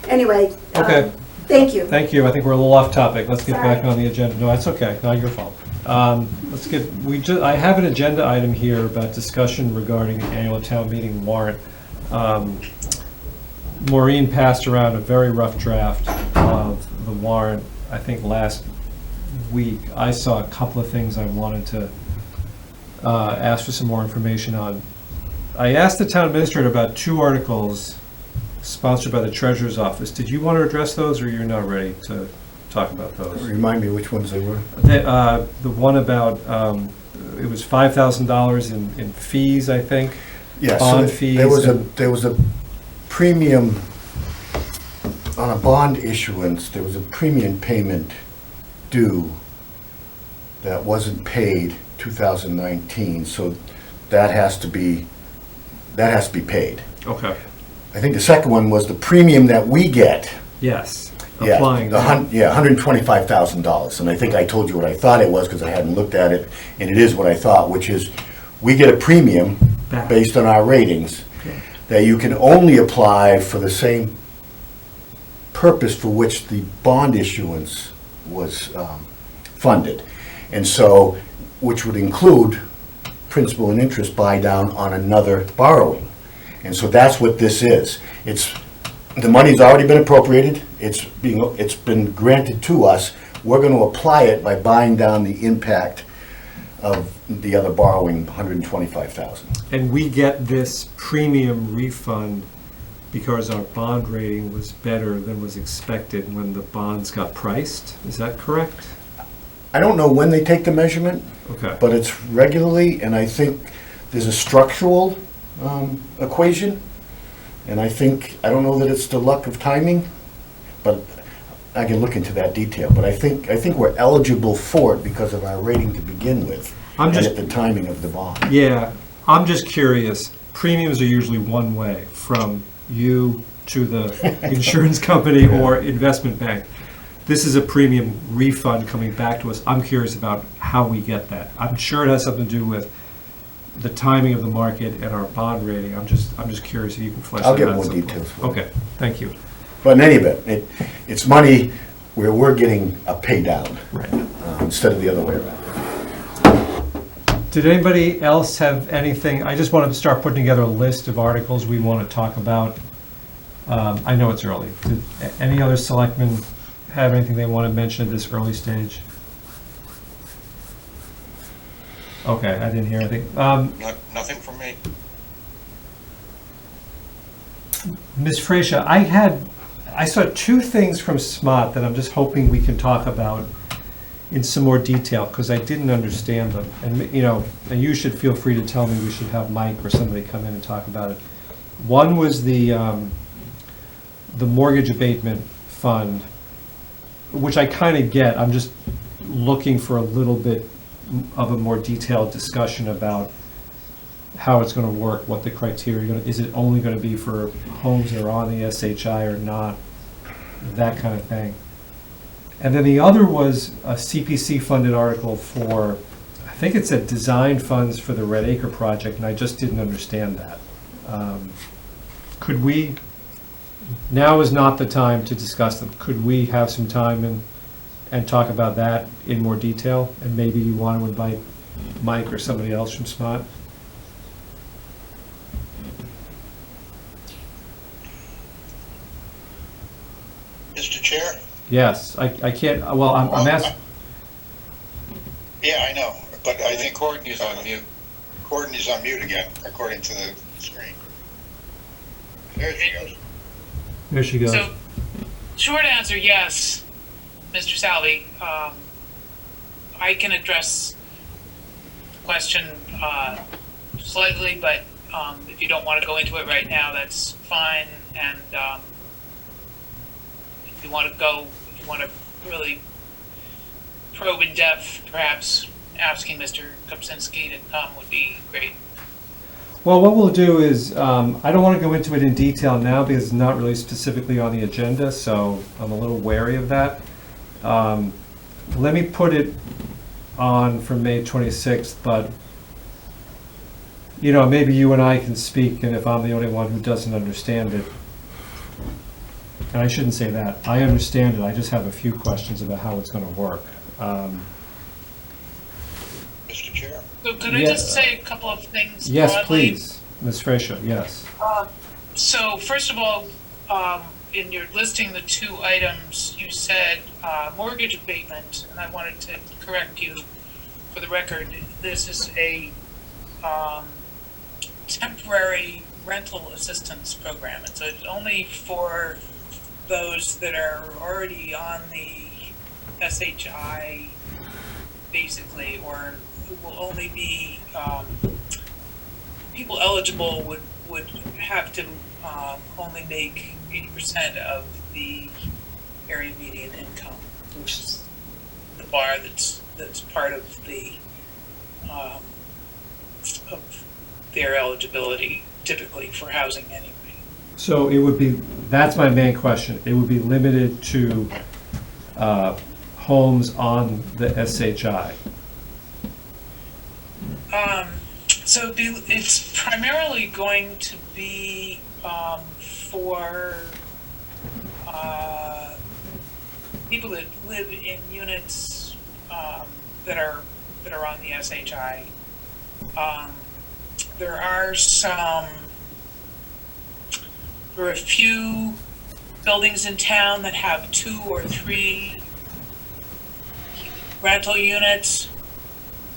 anyway. Okay. Thank you. Thank you. I think we're a little off topic. Let's get Sorry. back on the agenda. No, that's okay. Not your fault. I have an agenda item here about discussion regarding annual town meeting warrant. Maureen passed around a very rough draft of the warrant, I think last week. I saw a couple of things I wanted to ask for some more information on. I asked the town administrator about 2 articles sponsored by the treasurer's office. Did you want to address those, or you're not ready to talk about those? Remind me which ones they were. The one about, it was $5,000 in fees, I think. Yeah, Bond so fees. there was a premium on a bond issuance. There was a premium payment due that wasn't paid 2019, so that has to be paid. Okay, I think the second one was the premium that we get. yes, Yeah, applying. $125,000, and I think I told you what I thought it was because I hadn't looked at it, and it is what I thought, which is we get a premium Back. based on our ratings that you can only apply for the same purpose for which the bond issuance was funded, and so which would include principal and interest buy down on another borrowing, and so that's what this is. The money's already been appropriated, it's been granted to us, we're gonna apply it by buying down the impact of the other borrowing, $125,000. And we get this premium refund because our bond rating was better than was expected when the bonds got priced. Is that correct? I don't know when they take the measurement, Okay. but it's regularly, and I think there's a structural equation, and I don't know that it's the luck of timing, but I can look into that detail, but I think we're eligible for it because of our rating to begin with, and at the timing of the bond. Yeah, I'm just curious. Premiums are usually one way, from you to the insurance company or investment bank. This is a premium refund coming back to us. I'm curious about how we get that. I'm sure it has something to do with the timing of the market and our bond rating. I'm just curious if you can flesh that out. I'll get at more some point. details for you. Okay, thank you. But in any event, it's money where we're getting a pay down Right. instead of the other way around. Did anybody else have anything? I just wanted to start putting together a list of articles we want to talk about. I know it's early. Did any other selectmen have anything they want to mention at this early stage? Okay, I didn't hear anything. Nothing from me. Ms. Frasia, I saw 2 things from SMOT that I'm just hoping we can talk about in some more detail, because I didn't understand them. And, and you should feel free to tell me we should have Mike or somebody come in and talk about it. One was the mortgage abatement fund, which I kind of get. I'm just looking for a little bit of a more detailed discussion about how it's going to work, what the criteria, is it only going to be for homes that are on the SHI or not, that kind of thing. And then the other was a CPC funded article for, I think it said design funds for the Red Acre project, and I just didn't understand that. Could we, now is not the time to discuss them. Could we have some time and talk about that in more detail? And maybe you want to invite Mike or somebody else from SMOT? Mr. Chair? Yes, I can't, well, I'm asking, Yeah, I know, but I think Courtney's on mute. Courtney's on mute again, according to the screen. There she goes. there she goes. So, short answer, yes, Mr. Salvi. I can address the question slightly, but If you don't want to go into it right now, that's fine. And if you want to really probe in depth, perhaps asking Mr. Kopsinski to come would be great. Well, what we'll do is, I don't want to go into it in detail now because it's not really specifically on the agenda, so I'm a little wary of that. Let me put it on for May 26th, but, you know, maybe you and I can speak, and if I'm the only one who doesn't understand it, and I shouldn't say that, I understand it, I just have a few questions about how it's going to work. Mr. Chair? So could I Yeah. just say a couple of things Yes, broadly? please, Ms. Fraser, yes. So first of all, in your listing the two items, you said mortgage abatement, and I wanted to correct you for the record. This is a temporary rental assistance program, and so it's only for those that are already on the SHI, basically, or it will only be people eligible would have to only make 80% of the area median income, which is the bar that's part of the of their eligibility typically for housing anyway. So it would be, that's my main question, it would be limited to homes on the SHI. So it's primarily going to be for people that live in units that are on the SHI. There are a few buildings in town that have 2 or 3 rental units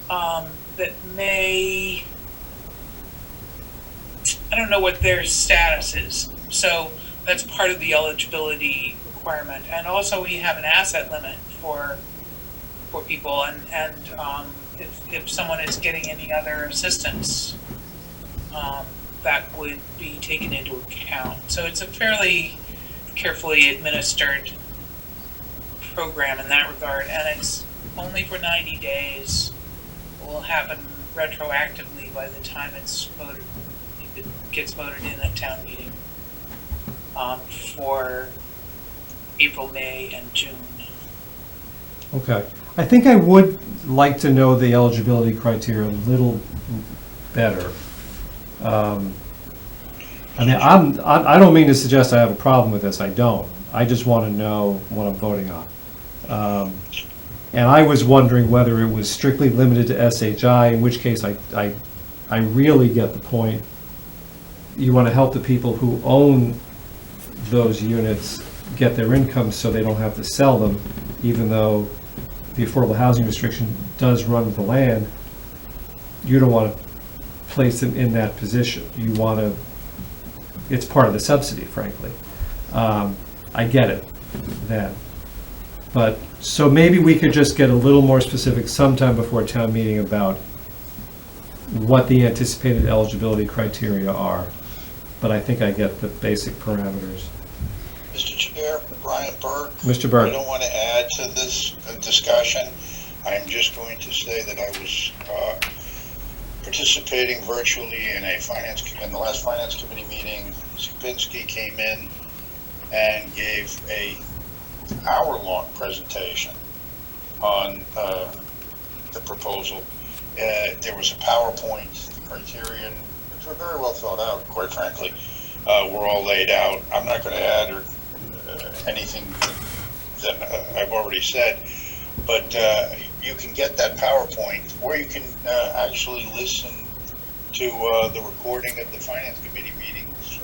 that may, I don't know what their status is. So that's part of the eligibility requirement. And also we have an asset limit for people, and if someone is getting any other assistance, that would be taken into account. So it's a fairly carefully administered program in that regard, and it's only for 90 days. It will happen retroactively by the time it's voted, if it gets voted in at town meeting, for April, May, and June. Okay. I think I would like to know the eligibility criteria a little better. I mean, I don't mean to suggest I have a problem with this, I don't. I just want to know what I'm voting on. And I was wondering whether it was strictly limited to SHI, in which case I really get the point. You want to help the people who own those units get their income so they don't have to sell them, even though the affordable housing restriction does run with the land. You don't want to place them in that position. You want to, it's part of the subsidy, frankly. I get it then. But, so maybe we could just get a little more specific sometime before town meeting about what the anticipated eligibility criteria are. But I think I get the basic parameters. Mr. Chair, Brian Burke. Mr. Burke. I don't want to add to this discussion. I'm just going to say that I was participating virtually in the last finance committee meeting. Skupinski came in and gave a hour-long presentation on the proposal. There was a PowerPoint, the criterion, which were very well thought out, quite frankly, were all laid out. I'm not going to add or anything that I've already said, but you can get that PowerPoint, or you can actually listen to the recording of the Finance Committee meetings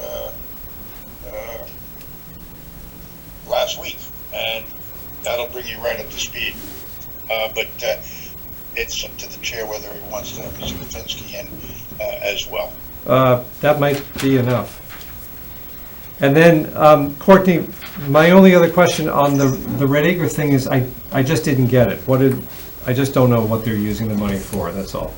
last week, and that'll bring you right up to speed. But it's up to the chair whether he wants to have Mr. Kupinski in as well. That might be enough. And then, Courtney, my only other question on the Red Acre thing is I just didn't get it. I just don't know what they're using the money for, that's all.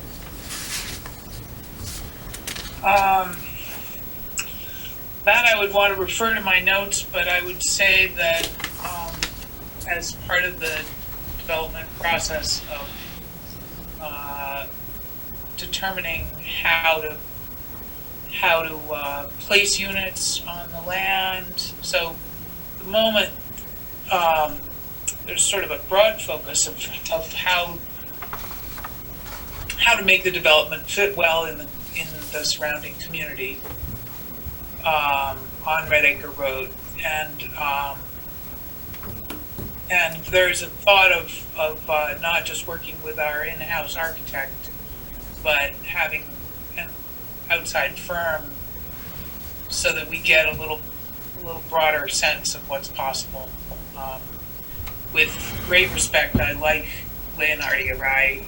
That I would want to refer to my notes, but I would say that as part of the development process of determining how to place units on the land. So at the moment, there's sort of a broad focus of how to make the development fit well in the surrounding community on Red Acre Road, and there's a thought of not just working with our in-house architect, but having an outside firm so that we get a little broader sense of what's possible. With great respect, I like Leonardi Arai,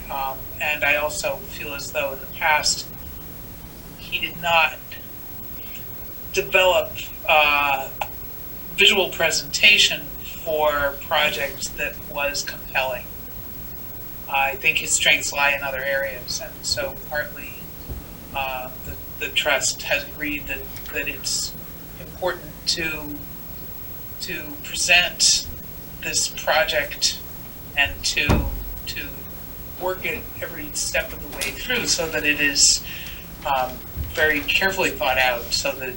and I also feel as though in the past he did not develop visual presentation for projects that was compelling. I think his strengths lie in other areas, and so partly the trust has agreed that it's important to present this project and to work it every step of the way through so that it is very carefully thought out, so that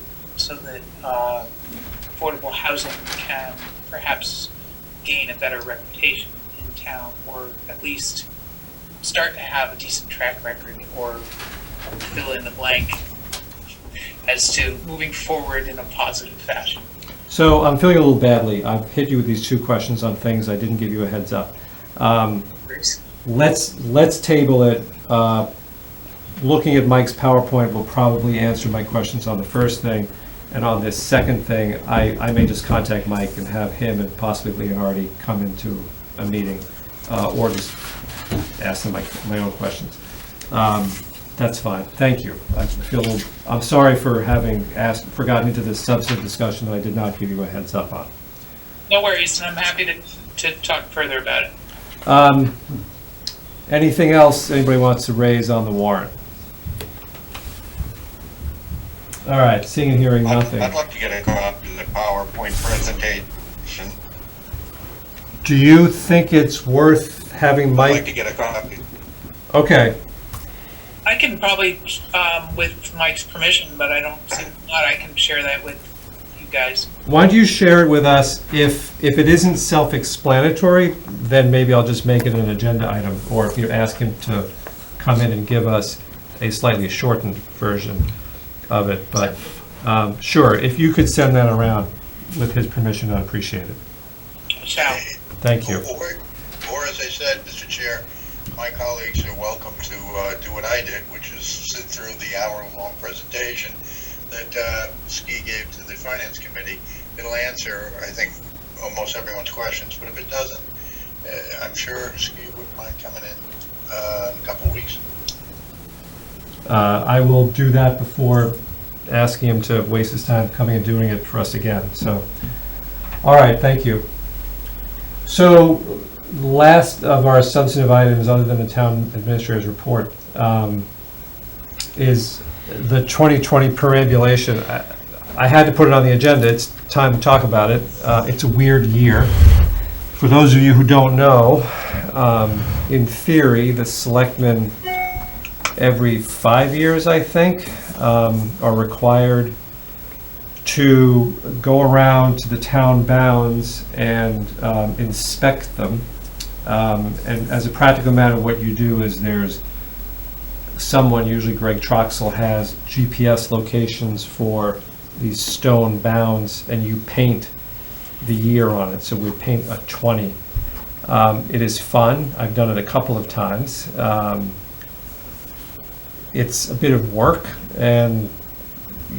affordable housing can perhaps gain a better reputation in town, or at least start to have a decent track record, or fill in the blank as to moving forward in a positive fashion. So I'm feeling a little badly. I've hit you with these two questions on things I didn't give you a heads up. Let's table it. Looking at Mike's PowerPoint will probably answer my questions on the first thing. And on this second thing, I may just contact Mike and have him and possibly Leonardi come into a meeting, or just ask them my own questions. That's fine. Thank you. I'm sorry for having gotten into this substantive discussion that I did not give you a heads up on. No worries, and I'm happy to talk further about it. Anything else anybody wants to raise on the warrant? All right, seeing and hearing nothing. I'd like to get a copy of the PowerPoint presentation. Do you think it's worth having I'd Mike? like to get a copy. Okay. I can probably, with Mike's permission, but I don't see not. I can share that with you guys. Why don't you share it with us? If it isn't self-explanatory, then maybe I'll just make it an agenda item, or if you ask him to come in and give us a slightly shortened version of it. But sure, if you could send that around with his permission, I'd appreciate it. Shall. Thank you. Or as I said, Mr. Chair, my colleagues are welcome to do what I did, which is sit through the hour-long presentation that Ski gave to the Finance Committee. It'll answer, I think, almost everyone's questions, but if it doesn't, I'm sure Ski wouldn't mind coming in a couple of weeks. I will do that before asking him to waste his time coming and doing it for us again. So, all right, thank you. So, last of our substantive items, other than the town administrator's report, is the 2020 perambulation. I had to put it on the agenda. It's time to talk about it. It's a weird year. For those of you who don't know, in theory, the selectmen every 5 years, I think, are required to go around to the town bounds and inspect them. And as a practical matter, what you do is there's someone, usually Greg Troxel, has GPS locations for these stone bounds, and you paint the year on it. So we paint a 20. It is fun. I've done it a couple of times. It's a bit of work, and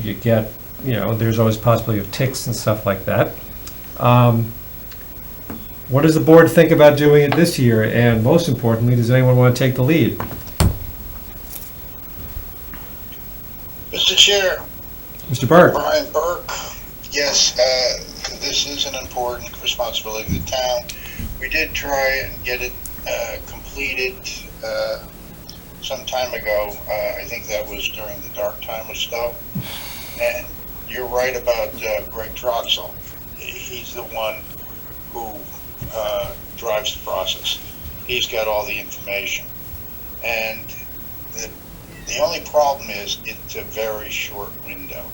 you get, there's always possibility of ticks and stuff like that. What does the board think about doing it this year? And most importantly, does anyone want to take the lead? Mr. Chair. Mr. Burke. Brian Burke. Yes, this is an important responsibility of the town. We did try and get it completed some time ago. I think that was during the dark time of Stowe. And you're right about Greg Troxel. He's the one who drives the process. He's got all the information. And the only problem is it's a very short window.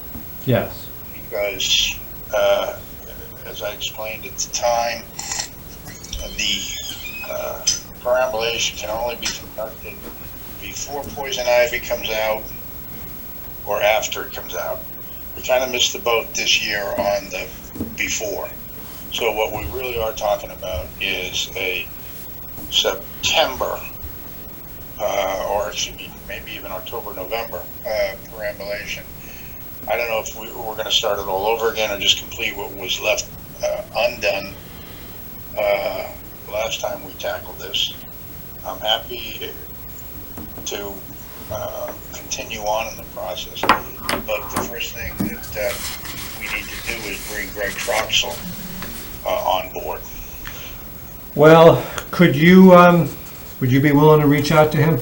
Yes. Because, as I explained at the time, the perambulation can only be conducted before poison ivy comes out or after it comes out. We kind of missed the boat this year on the before. So what we really are talking about is a September, or excuse me, maybe even October, November perambulation. I don't know if we're going to start it all over again or just complete what was left undone last time we tackled this. I'm happy to continue on in the process, but the first thing that we need to do is bring Greg Troxel on board. Well, could you, would you be willing to reach out to him?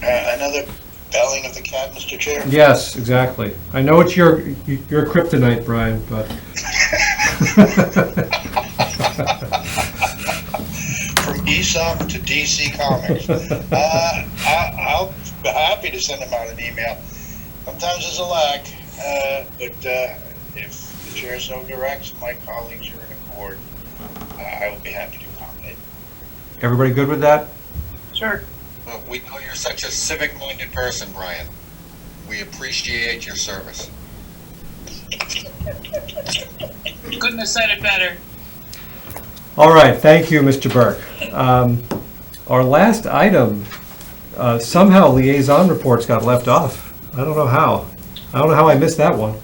Another belling of the cat, Mr. Chair? Yes, exactly. I know it's your kryptonite, Brian, but. From Aesop to DC Comics. I'll be happy to send him out an email. Sometimes there's a lag, but if the chair so directs, my colleagues are in accord, I will be happy to accommodate. Everybody good with that? Sure. Well, we know you're such a civic-minded person, Brian. We appreciate your service. Couldn't have said it better. All right, thank you, Mr. Burke. Our last item, somehow liaison reports got left off. I don't know how. I don't know how I missed that one.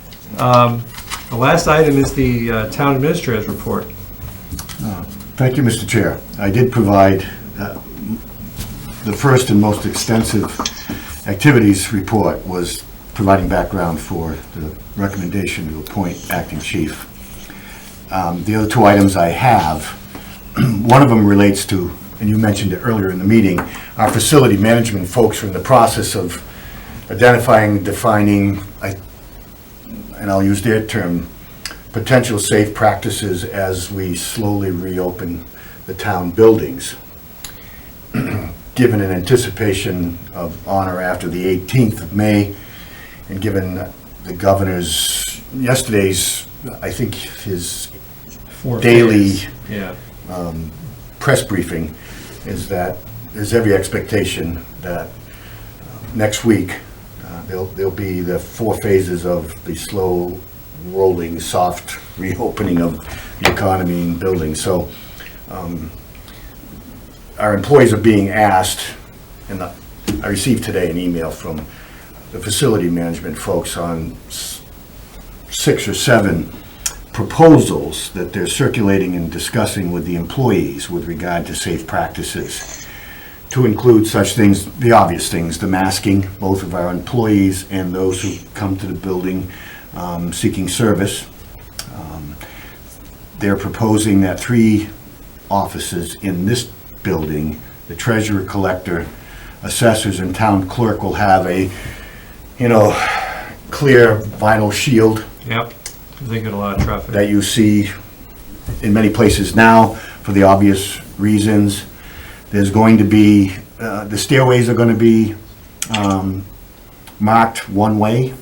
The last item is the town administrator's report. Thank you, Mr. Chair. I did provide the first and most extensive activities report was providing background for the recommendation to appoint acting chief. The other two items I have, one of them relates to, and you mentioned it earlier in the meeting, our facility management folks are in the process of identifying, defining, and I'll use their term, potential safe practices as we slowly reopen the town buildings. Given an anticipation of on or after the 18th of May, and given the governor's yesterday's, I think his daily press briefing, is that there's every expectation that next week there'll be the 4 phases of the slow rolling, soft reopening of the economy and buildings. So our employees are being asked, and I received today an email from the facility management folks on 6 or 7 proposals that they're circulating and discussing with the employees with regard to safe practices, to include such things, the obvious things, the masking, both of our employees and those who come to the building seeking service. They're proposing that 3 offices in this building, the treasurer, collector, assessors, and town clerk, will have a, clear vinyl shield. Yep, they get a lot of traffic. That you see in many places now for the obvious reasons. There's going to be, the stairways are going to be marked one way,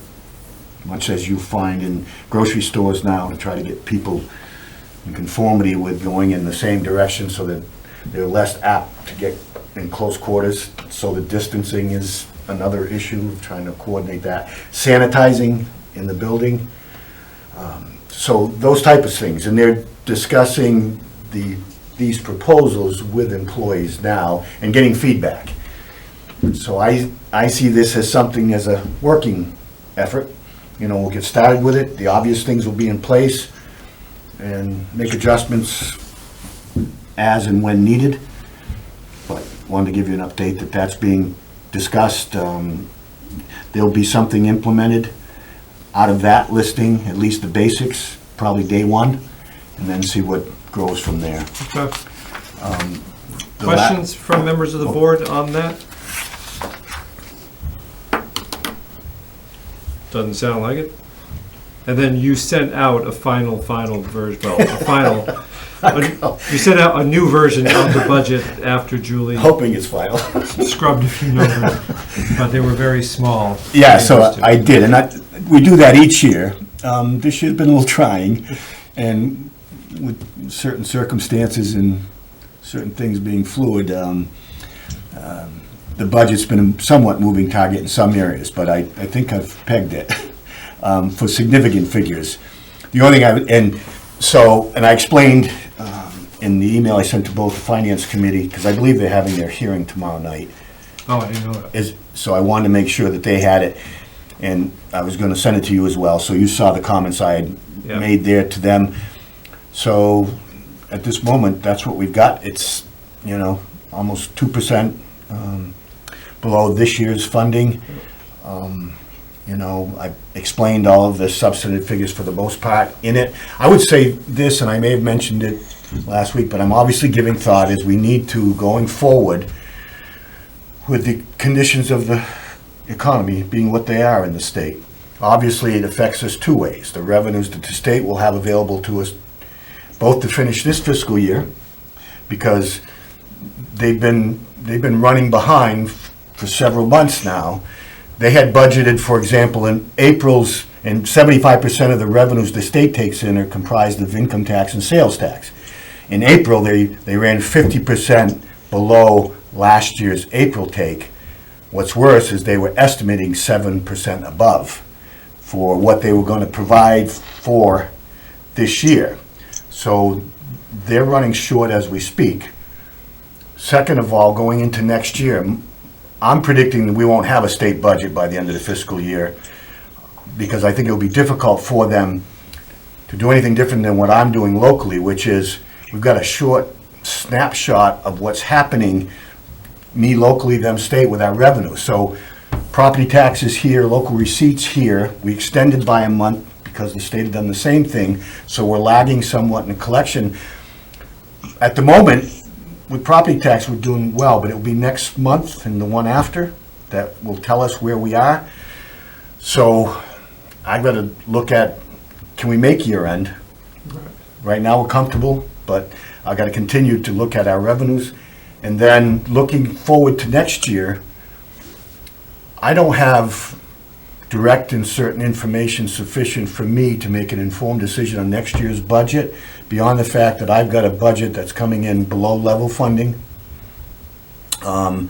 much as you find in grocery stores now, to try to get people in conformity with going in the same direction so that they're less apt to get in close quarters. So the distancing is another issue, trying to coordinate that. Sanitizing in the building. So those type of things. And they're discussing these proposals with employees now and getting feedback. So I see this as something, as a working effort. We'll get started with it. The obvious things will be in place and make adjustments as and when needed. But wanted to give you an update that that's being discussed. There'll be something implemented out of that listing, at least the basics, probably day 1, and then see what grows from there. Okay. Questions from members of the board on that? Doesn't sound like it. And then you sent out a final version, well, you sent out a new version of the budget after Julie Hoping it's final. scrubbed a few numbers, but they were very small. Yeah, so I did, and we do that each year. This year's been a little trying, and with certain circumstances and certain things being fluid, the budget's been a somewhat moving target in some areas, but I think I've pegged it for significant figures. The only thing I explained in the email I sent to both the Finance Committee, because I believe they're having their hearing tomorrow night, Oh, I didn't know that. so I wanted to make sure that they had it, and I was going to send it to you as well, so you saw the comments I had Yeah. made there to them. So at this moment, that's what we've got. It's, almost 2% below this year's funding. I explained all of the substantive figures for the most part in it. I would say this, and I may have mentioned it last week, but I'm obviously giving thought as we need to, going forward, with the conditions of the economy being what they are in the state. Obviously, it affects us two ways. The revenues that the state will have available to us, both to finish this fiscal year, because they've been running behind for several months now. They had budgeted, for example, in April's, and 75% of the revenues the state takes in are comprised of income tax and sales tax. In April, they ran 50% below last year's April take. What's worse is they were estimating 7% above for what they were going to provide for this year. So they're running short as we speak. Second of all, going into next year, I'm predicting that we won't have a state budget by the end of the fiscal year, because I think it'll be difficult for them to do anything different than what I'm doing locally, which is we've got a short snapshot of what's happening, me locally, them state, with our revenue. So property taxes here, local receipts here, we extended by a month because the state had done the same thing, so we're lagging somewhat in the collection. At the moment, with property tax, we're doing well, but it will be next month and the one after that will tell us where we are. So I've got to look at, can we make year end? Right now we're comfortable, but I've got to continue to look at our revenues. And then looking forward to next year, I don't have direct and certain information sufficient for me to make an informed decision on next year's budget, beyond the fact that I've got a budget that's coming in below level funding. The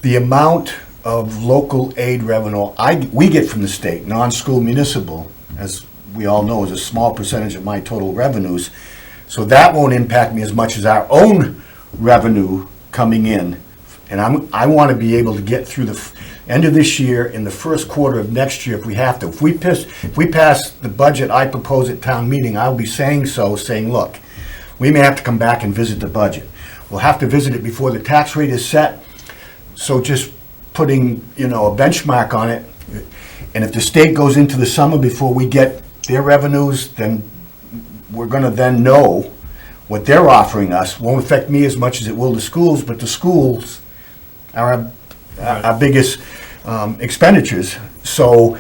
amount of local aid revenue we get from the state, non-school municipal, as we all know, is a small percentage of my total revenues. So that won't impact me as much as our own revenue coming in. And I want to be able to get through the end of this year and the first quarter of next year if we have to. If we pass the budget I propose at town meeting, I'll be saying, look, we may have to come back and visit the budget. We'll have to visit it before the tax rate is set. So just putting, a benchmark on it. And if the state goes into the summer before we get their revenues, then we're going to then know what they're offering us. Won't affect me as much as it will the schools, but the schools are our biggest expenditures. So,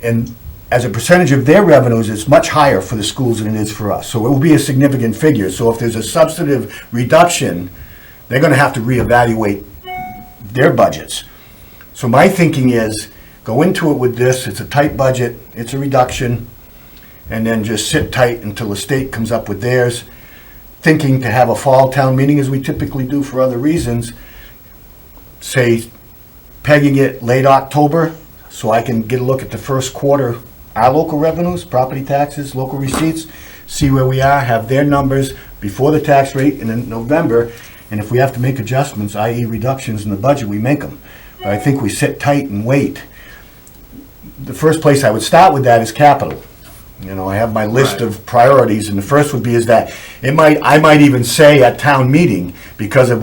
and as a percentage of their revenues, it's much higher for the schools than it is for us. So it will be a significant figure. So if there's a substantive reduction, they're going to have to reevaluate their budgets. So my thinking is, go into it with this, it's a tight budget, it's a reduction, and then just sit tight until the state comes up with theirs, thinking to have a fall town meeting as we typically do for other reasons, say pegging it late October so I can get a look at the first quarter, our local revenues, property taxes, local receipts, see where we are, have their numbers before the tax rate, and in November, and if we have to make adjustments, i.e. reductions in the budget, we make them. But I think we sit tight and wait. The first place I would start with that is capital. I have my list of priorities, and the first would be is that I might even say at town meeting, because of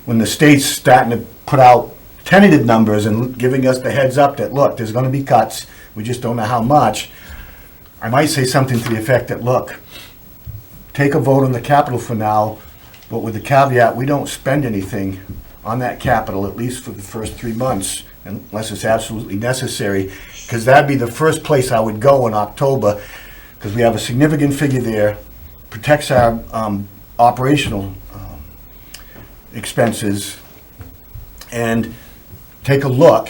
when the state's starting to put out tentative numbers and giving us the heads up that, look, there's going to be cuts, we just don't know how much, I might say something to the effect that, look, take a vote on the capital for now, but with the caveat, we don't spend anything on that capital, at least for the first 3 months, unless it's absolutely necessary, because that'd be the first place I would go in October, because we have a significant figure there, protects our operational expenses, and take a look,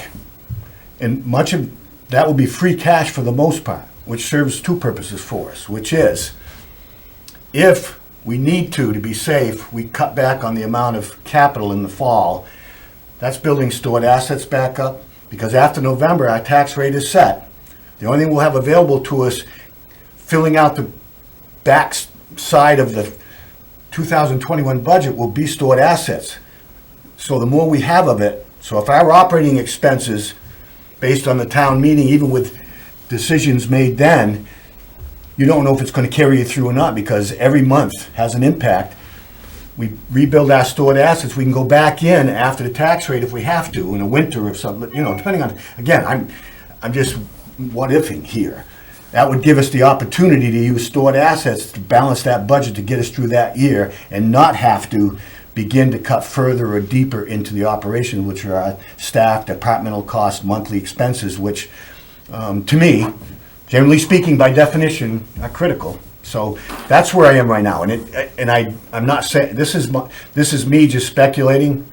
and much of that will be free cash for the most part, which serves two purposes for us, which is, if we need to be safe, we cut back on the amount of capital in the fall. That's building stored assets back up, because after November, our tax rate is set. The only thing we'll have available to us, filling out the back side of the 2021 budget, will be stored assets. So the more we have of it, so if our operating expenses, based on the town meeting, even with decisions made then, you don't know if it's going to carry you through or not, because every month has an impact. We rebuild our stored assets, we can go back in after the tax rate if we have to, in the winter or something, you know, depending on, again, I'm just what-ifing here. That would give us the opportunity to use stored assets to balance that budget to get us through that year, and not have to begin to cut further or deeper into the operation, which are our staff, departmental costs, monthly expenses, which, to me, generally speaking, by definition, are critical. So that's where I am right now, I'm not saying, this is me just speculating,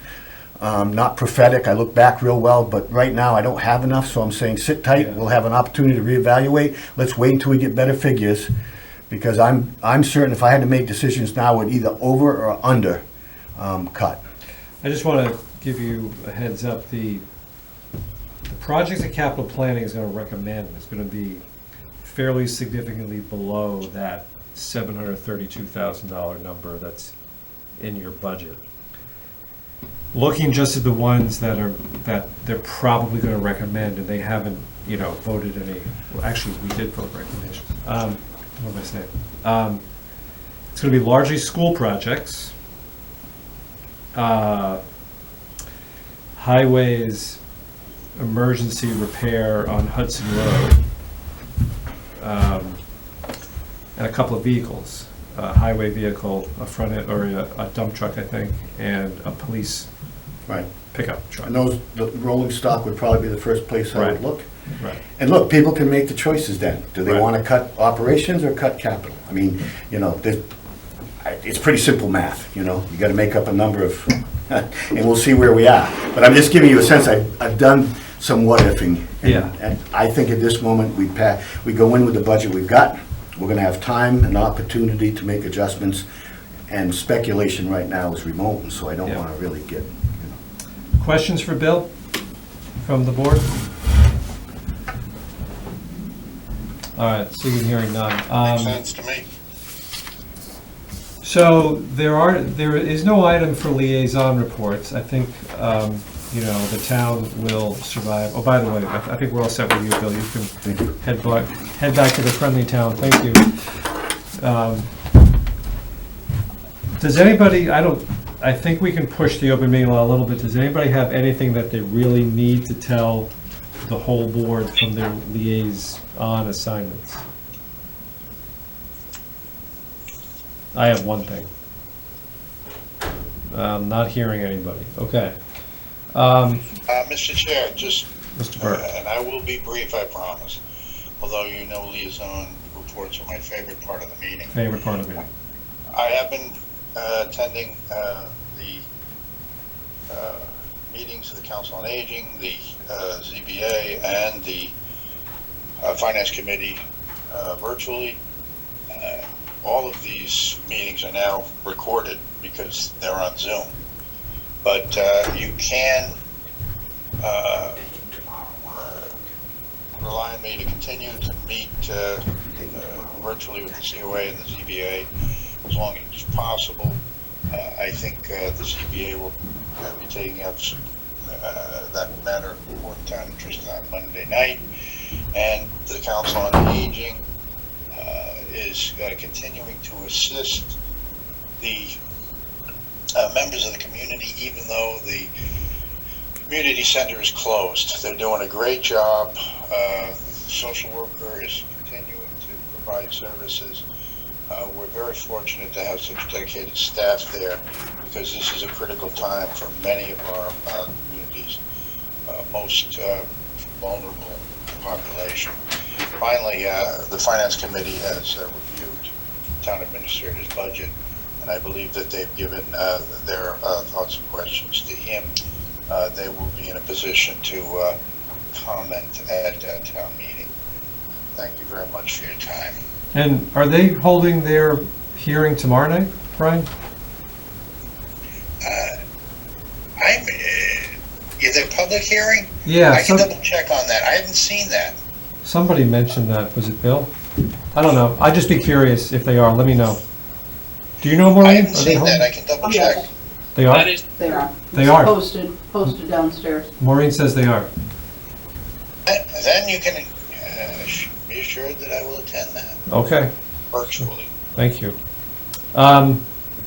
not prophetic. I look back real well, but right now I don't have enough, so I'm saying sit tight. We'll have an opportunity to reevaluate. Let's wait until we get better figures, because I'm certain if I had to make decisions now, it would either over or under cut. I just want to give you a heads up. The projects that capital planning is going to recommend is going to be fairly significantly below that $732,000 number that's in your budget. Looking just at the ones that they're probably going to recommend, and they haven't, voted any. Well, actually, we did vote recommendations. What am I saying? It's going to be largely school projects, highways, emergency repair on Hudson Road, and a couple of vehicles, a highway vehicle, a front end, or a dump truck, I think, and a police pickup truck. And the rolling stock would probably be the first place I would look. Right. And look, people can make the choices then. Do they Right. want to cut operations or cut capital? I mean, it's pretty simple math, you got to make up a number of, and we'll see where we are. But I'm just giving you a sense, I've done some what-ifing. And I think at this moment, we go in with the budget we've got. We're going to have time and opportunity to make adjustments, and speculation right now is remote, and so I don't want to really get, Questions for Bill from the board? All right, seeing and hearing none. Makes sense to me. So there is no item for liaison reports. I think, the town will survive. Oh, by the way, I think we're all set with you, Bill. You can head back to the friendly town. Thank you. Does anybody, I think we can push the open meeting law a little bit. Does anybody have anything that they really need to tell the whole board from their liaison assignments? I have one thing. I'm not hearing anybody. Okay. Mr. Chair, just, Mr. Burke. and I will be brief, I promise, although liaison reports are my favorite part of the meeting. Favorite part of the meeting. I have been attending the meetings of the Council on Aging, the ZBA, and the Finance Committee virtually. All of these meetings are now recorded because they're on Zoom. But you can rely on me to continue to meet virtually with the COA and the ZBA as long as it's possible. I think the ZBA will be taking up that matter of important town interest on Monday night, and the Council on Aging is continuing to assist the members of the community, even though the community center is closed. They're doing a great job. The social worker is continuing to provide services. We're very fortunate to have such dedicated staff there, because this is a critical time for many of our communities. most vulnerable population. Finally, the Finance Committee has reviewed Town Administrator's budget, and I believe that they've given their thoughts and questions to him. They will be in a position to comment at town meeting. Thank you very much for your time. And are they holding their hearing tomorrow night, Brian? Is it public hearing? Yeah. I can double check on that. I haven't seen that. Somebody mentioned that. Was it Bill? I don't know. I'd just be curious if they are. Let me know. Do you know, Maureen? I haven't Are they seen that. home? I can double check. They are? That is, They are. They It's are. Posted downstairs. Maureen says they are. Then you can be assured that I will attend that Okay. virtually. Thank you. All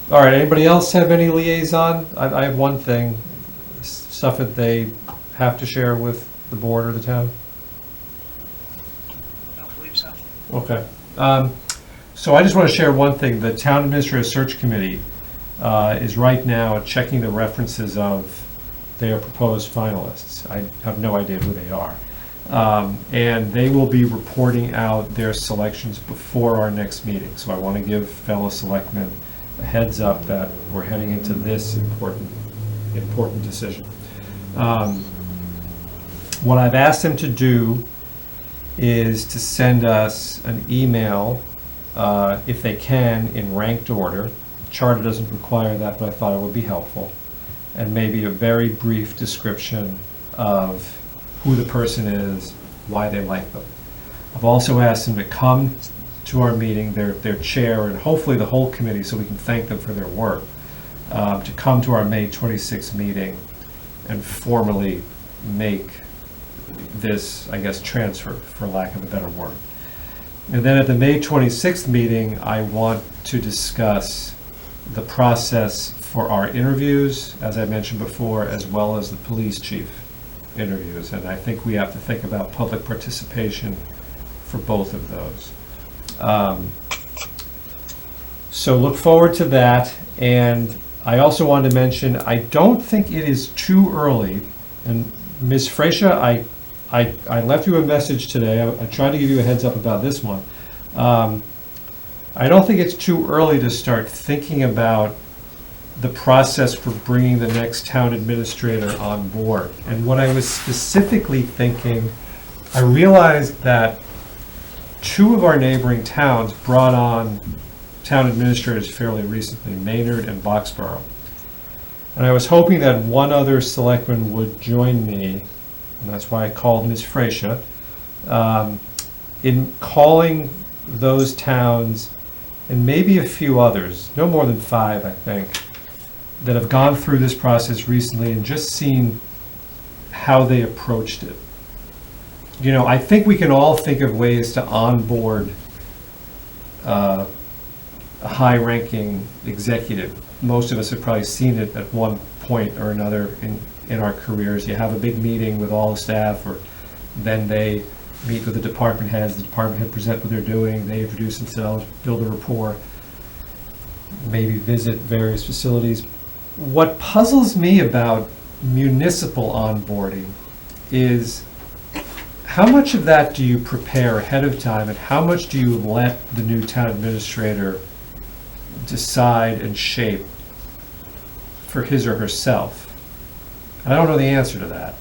right, anybody else have any liaison? I have one thing, stuff that they have to share with the board or the town. I don't believe so. Okay. So I just want to share one thing. The Town Administrative Search Committee is right now checking the references of their proposed finalists. I have no idea who they are. And they will be reporting out their selections before our next meeting. So I want to give fellow selectmen a heads up that we're heading into this important decision. What I've asked them to do is to send us an email, if they can, in ranked order. Charter doesn't require that, but I thought it would be helpful. And maybe a very brief description of who the person is, why they like them. I've also asked them to come to our meeting, their chair, and hopefully the whole committee, so we can thank them for their work, to come to our May 26th meeting and formally make this, I guess, transfer, for lack of a better word. And then at the May 26th meeting, I want to discuss the process for our interviews, as I mentioned before, as well as the police chief interviews. And I think we have to think about public participation for both of those. So look forward to that. And I also wanted to mention, I don't think it is too early. And Ms. Freisha, I left you a message today. I tried to give you a heads up about this one. I don't think it's too early to start thinking about the process for bringing the next town administrator on board. And what I was specifically thinking, I realized that 2 of our neighboring towns brought on town administrators fairly recently, Maynard and Boxborough. And I was hoping that one other selectman would join me, and that's why I called Ms. Freisha, in calling those towns, and maybe a few others, no more than 5, I think, that have gone through this process recently and just seen how they approached it. You know, I think we can all think of ways to onboard a high-ranking executive. Most of us have probably seen it at one point or another in our careers. You have a big meeting with all the staff, or then they meet with the department heads, the department head present what they're doing, they introduce themselves, build a rapport, maybe visit various facilities. What puzzles me about municipal onboarding is how much of that do you prepare ahead of time, and how much do you let the new town administrator decide and shape for his or herself? I don't know the answer to that.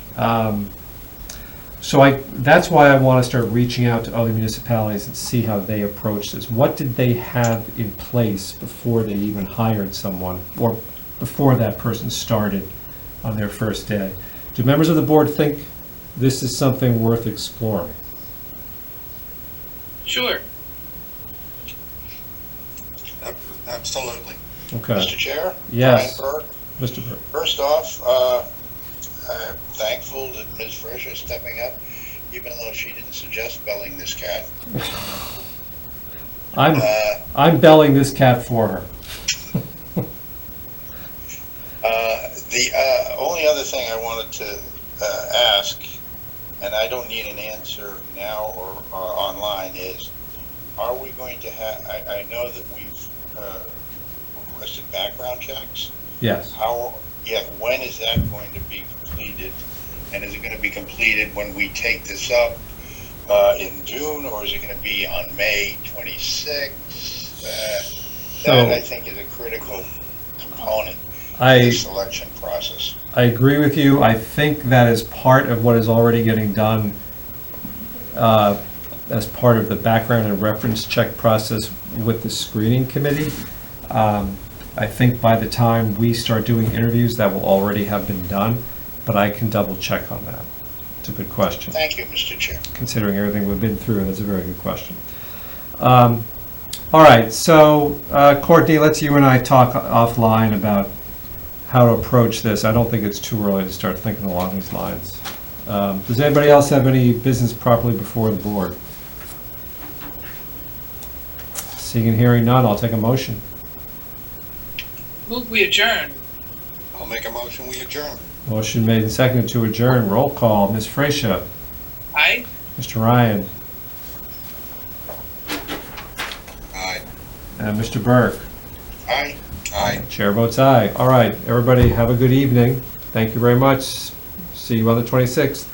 So that's why I want to start reaching out to other municipalities and see how they approach this. What did they have in place before they even hired someone, or before that person started on their first day? Do members of the board think this is something worth exploring? Sure. Absolutely. Okay. Mr. Chair? Yes. Brian Burke. Mr. Burke. First off, I'm thankful that Ms. Freisha is stepping up, even though she didn't suggest belling this cat. I'm belling this cat for her. The only other thing I wanted to ask, and I don't need an answer now or online, is are we going to have, I know that we've requested background checks. Yes. When is that going to be completed? And is it going to be completed when we take this up in June, or is it going to be on May 26th? That, I think, is a critical component of the selection process. I agree with you. I think that is part of what is already getting done as part of the background and reference check process with the screening committee. I think by the time we start doing interviews, that will already have been done, but I can double check on that. It's a good question. Thank you, Mr. Chair. Considering everything we've been through, that's a very good question. All right, so Courtney, let's you and I talk offline about how to approach this. I don't think it's too early to start thinking along these lines. Does anybody else have any business properly before the board? Seeing and hearing none, I'll take a motion. Move we adjourn. I'll make a motion, we adjourn. Motion made and seconded to adjourn. Roll call. Ms. Freesia. Aye? Mr. Ryan. Aye. And Mr. Burke. Aye. Aye. Chair votes aye. All right, everybody have a good evening. Thank you very much. See you on the 26th.